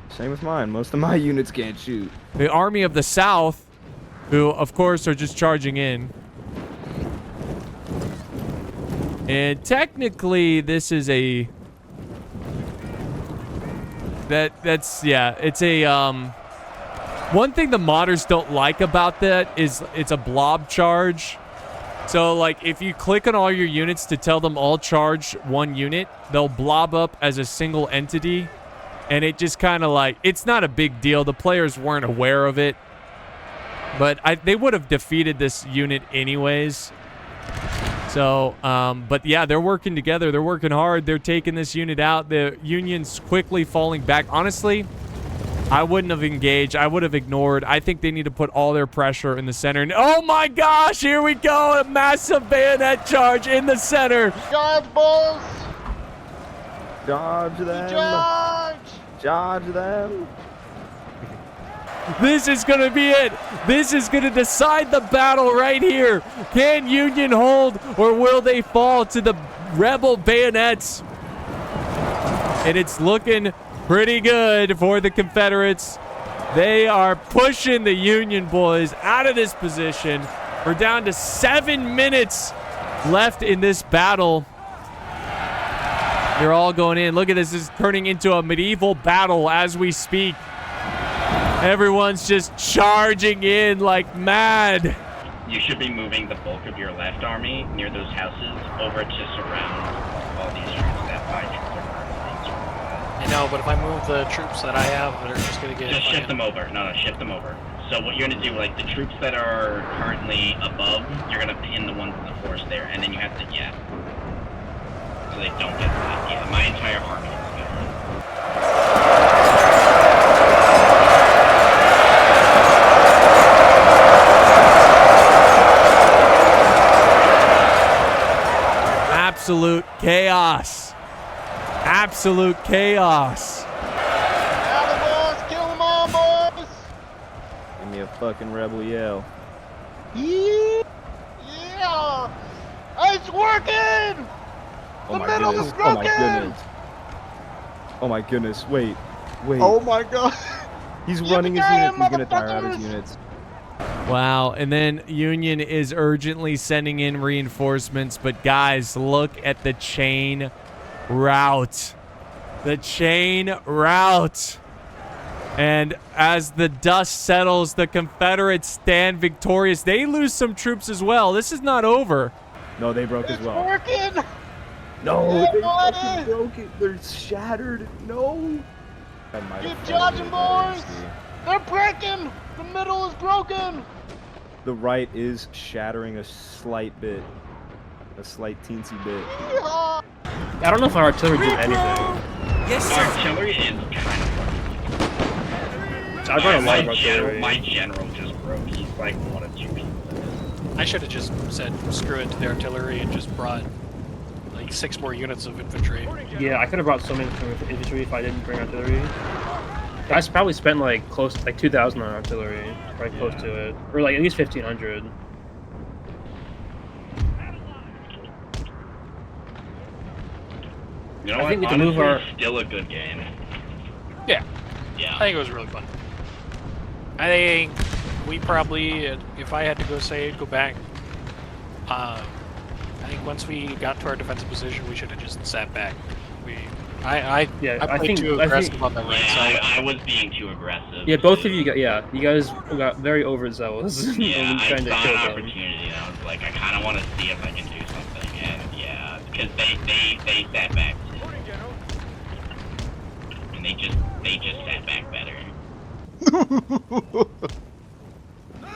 Same with mine. Most of my units can't shoot. The Army of the South, who, of course, are just charging in. And technically, this is a... It's a, one thing the modders don't like about that is it's a blob charge. So, like, if you click on all your units to tell them all charge one unit, they'll blob up as a single entity. And it just kind of like, it's not a big deal. The players weren't aware of it. But they would have defeated this unit anyways. So, but yeah, they're working together. They're working hard. They're taking this unit out. The Union's quickly falling back. Honestly, I wouldn't have engaged. I would have ignored. I think they need to put all their pressure in the center. And oh my gosh, here we go. A massive bayonet charge in the center. Dodge, boys! Dodge them. Charge! Dodge them. This is going to be it. This is going to decide the battle right here. Can Union hold or will they fall to the rebel bayonets? And it's looking pretty good for the Confederates. They are pushing the Union boys out of this position. We're down to 7 minutes left in this battle. They're all going in. Look at this. This is turning into a medieval battle as we speak. Everyone's just charging in like mad. You should be moving the bulk of your left army near those houses over to surround all these troops that my troops are currently surrounded. I know, but if I move the troops that I have, they're just gonna get... Just shift them over. No, shift them over. So what you're gonna do, like the troops that are currently above, you're gonna pin the ones in the forest there, and then you have to, so they don't get that. Yeah, my entire army is there. Absolute chaos. Absolute chaos. Alley boys, kill them all, boys! Give me a fucking rebel yell. Yeah! It's working! Oh The my middle goodness. is Oh my broken! goodness. Oh my goodness. Wait. Oh my god. He's running his Yippee-ki-yay, units. He's gonna tire out his motherfuckers! units. Wow, and then Union is urgently sending in reinforcements, but guys, look at the chain route. The chain route. And as the dust settles, the Confederates stand victorious. They lose some troops as well. This is not over. No, they broke as It's well. working! No, Yeah, they buddy. fucking broke it. They're shattered. No. Keep charging, boys! They're breaking! The middle is broken! The right is shattering a slight bit. A slight teensy bit. Yeehaw! I don't know if our artillery did anything. Artillery is kind of I brought a lot of artillery. my general just broke. He's like 1 of 2 people. I should have just said screw it to the artillery and just brought like 6 more units of infantry. Yeah, I could have brought so many infantry if I didn't bring artillery. I probably spent like 2,000 on artillery, right close to it, or like at least 1,500. You know I what? think we can move Honestly, our- still a good game. Yeah, Yeah. I think it was really fun. I think we probably, if I had to go back, I think once we got to our defensive position, we should have just sat back. I played too aggressive on the right side. I was being too aggressive. Yeah, both of you got you guys got very overzealous. Yeah, when I trying to saw kill an them. opportunity and I was like, I kind of want to see if I can do something, and yeah, because they sat back too. And They just sat back better.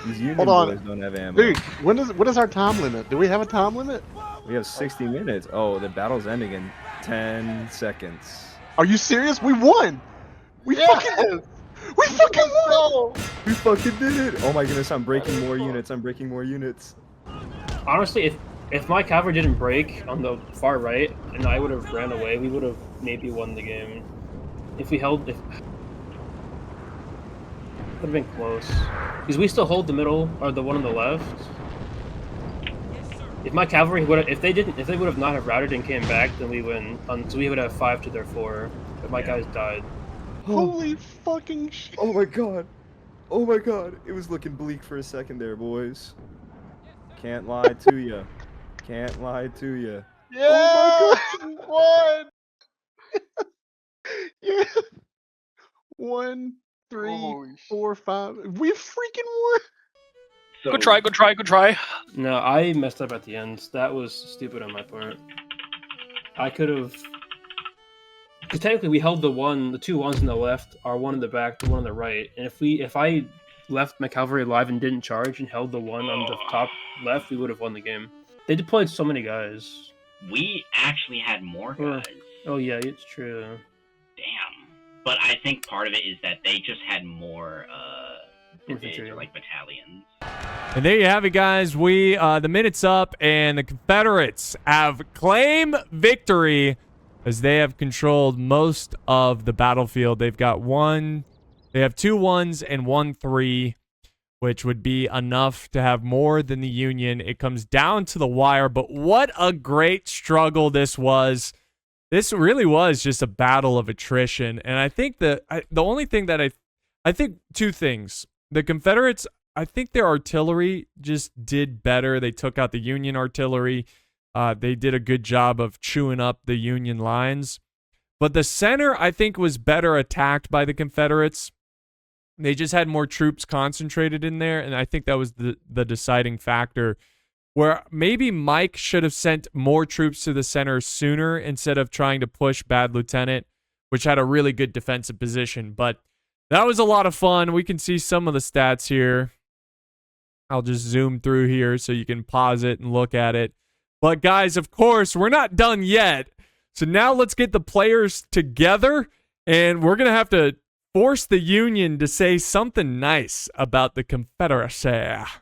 These Union Hold on. boys don't have ammo. Dude, what is our time limit? Do we have a time limit? We have 60 minutes. Oh, the battle's ending in 10 seconds. Are you serious? We won. We fucking won. We fucking won. We fucking did it! Oh my goodness, I'm breaking more units. I'm breaking more units. Honestly, if my cavalry didn't break on the far right and I would have ran away, we would have maybe won the game. If we held, would have been close. Because we still hold the middle or the one on the left. If my cavalry would, if they would have not have routed and came back, then we win. So we would have 5 to their 4. But my guys died. Holy fucking shit. Oh my god. Oh my god. It was looking bleak for a second there, boys. Can't lie to ya. Can't lie to ya. Yeah! Oh my God. Yeah. 1, 3, Holy 4, 5. We freaking won. So, Good try, good try, good try. No, I messed up at the end. That was stupid on my part. I could have. Because technically, we held the 2 ones on the left, our one in the back, the one on the right. And if I left my cavalry alive and didn't charge and held the one on the top left, we would have won the game. They deployed so many guys. we actually had more guys. Oh yeah, it's true. Damn. But I think part of it is that they just had more brigades Infantry. or like battalions. And there you have it, guys. The minute's up, and the Confederates have claimed victory as they have controlled most of the battlefield. They have 2 1s and 1 3, which would be enough to have more than the Union. It comes down to the wire, but what a great struggle this was. This really was just a battle of attrition, and I think the only thing that I think 2 things. The Confederates, I think their artillery just did better. They took out the Union artillery. They did a good job of chewing up the Union lines. But the center, I think, was better attacked by the Confederates. They just had more troops concentrated in there, and I think that was the deciding factor, where maybe Mike should have sent more troops to the center sooner instead of trying to push Bad Lieutenant, which had a really good defensive position. But that was a lot of fun. We can see some of the stats here. I'll just zoom through here so you can pause it and look at it. But guys, of course, we're not done yet. So now let's get the players together, and we're going to have to force the Union to say something nice about the Confederacy.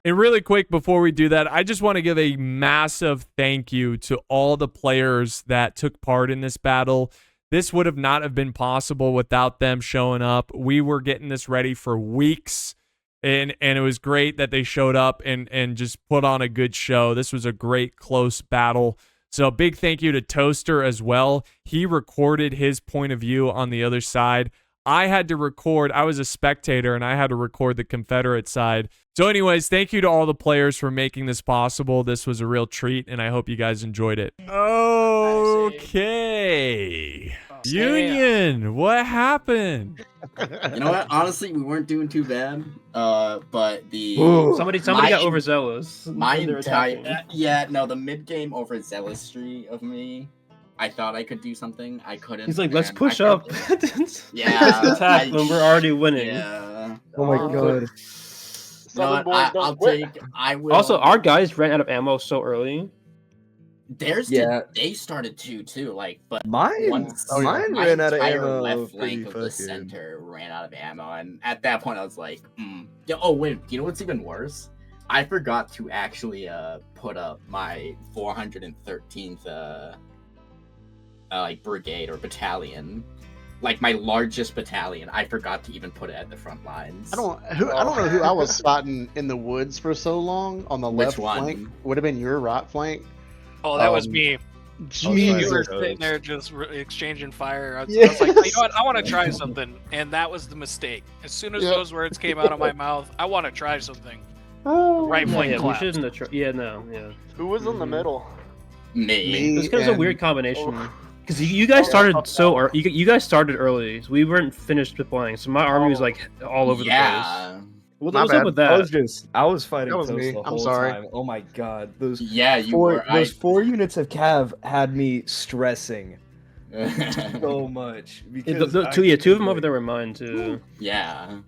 And really quick before we do that, I just want to give a massive thank you to all the players that took part in this battle. This would have not have been possible without them showing up. We were getting this ready for weeks, and it was great that they showed up and just put on a good show. This was a great close battle. So a big thank you to Toaster as well. He recorded his point of view on the other side. I had to record, I was a spectator, and I had to record the Confederate side. So anyways, thank you to all the players for making this possible. This was a real treat, and I hope you guys enjoyed it. Okay. Union, what happened? You know what? Honestly, we weren't doing too bad. But Somebody got overzealous. My when they were entire attacking. the mid game overzealousy of me. I thought I could do something. I couldn't. He's like, let's and push I up. Yeah, Let's attack when we're already winning. Yeah. Oh my god. You know Southern what? boys don't I'll quit. take. I will. Also, our guys ran out of ammo so early. They started too. Like, but Mine my ran out of entire ammo. left pretty flank of the fucking- center ran out of ammo, and at that point, I was like, Yeah, oh wait, you know what's even worse? I forgot to actually put up my 413th like brigade or battalion, like my largest battalion. I forgot to even put it at the front lines. I don't know who I was spotting in the woods for so long on the Which left one? flank. Would have been your right flank. Oh, that was me. Jesus. You were Toast. sitting there just exchanging fire. I was Yes. like, you know what? I want to try something. And that was the mistake. As soon as Yep. those words came out of my mouth, I want to try something. Oh, Right Yeah, flank yeah, we collapsed. shouldn't have tried. Yeah, no, yeah. Who was in the middle? Me. It was kind of a and- weird combination. Oh. Because you guys Oh, started yeah. so early. You guys started early. So we weren't finished deploying. So my army was like all over the place. Yeah. What My was bad. up with that? I was fighting That was Toast me. the I'm whole sorry. time. Oh my god. Those Yeah, you four were. those 4 units of cav had me stressing. so much. Yeah, Because two of them over there were mine too. Yeah.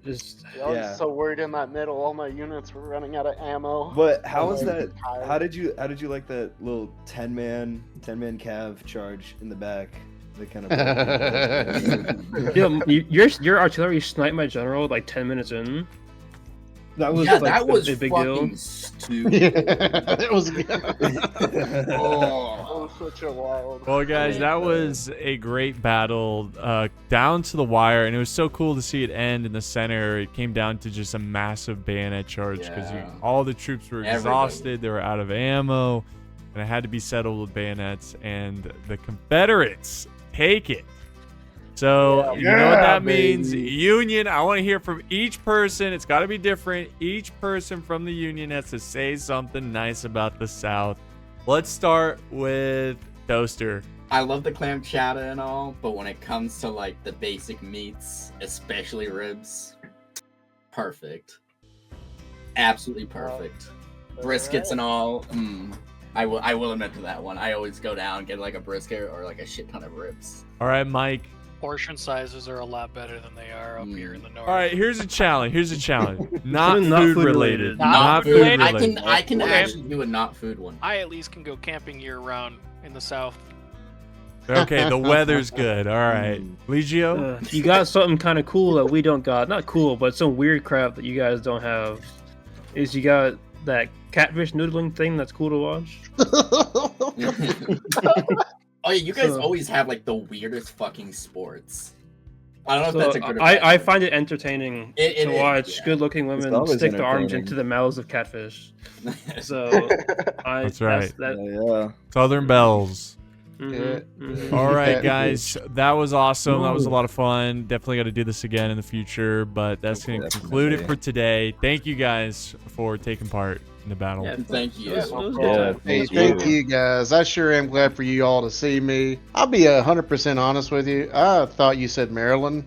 Just I was so worried in that middle. All my units were running out of ammo. But how was I that? tired. How did you like that little 10-man cav charge in the back? That kind of. your artillery sniped my general like 10 minutes in. That was that was a big fucking deal. stupid. It was. Oh, such a wild. Well, guys, that was a great battle down to the wire, and it was so cool to see it end in the center. It came down to just a massive bayonet charge because all the troops were exhausted. They were out of ammo, and it had to be settled with bayonets, and the Confederates take it. So, you know what that means? Union, I want to hear from each person. It's got to be different. Each person from the Union has to say something nice about the South. Let's start with Toaster. I love the clam chowder and all, but when it comes to like the basic meats, especially ribs, perfect. Absolutely perfect. Briskets and all. I will admit to that one. I always go down and get like a brisket or like a shit ton of ribs. All right, Mike. Portion sizes are a lot better than they are up here in the north. All right, here's a challenge. Not food related. Not food related. I can actually do a not food one. I at least can go camping year round in the south. Okay, the weather's good. All right. Legio? You got something kind of cool that we don't got. Not cool, but some weird crap that you guys don't have. Is you got that catfish noodling thing that's cool to watch? Oh yeah, you guys always have like the weirdest fucking sports. I don't know if that's a good or bad I thing. find it entertaining to watch good-looking women stick their arms into the mouths of catfish. So, That's right. Yeah. Southern Bells. Mm-hmm. All right, guys. That was awesome. That was a lot of fun. Definitely got to do this again in the future, but that's going to conclude it for today. Thank you guys for taking part in the battle. Yeah, Thank you. Hey, thank you guys. I sure am glad for you all to see me. I'll be 100% honest with you. I thought you said Maryland.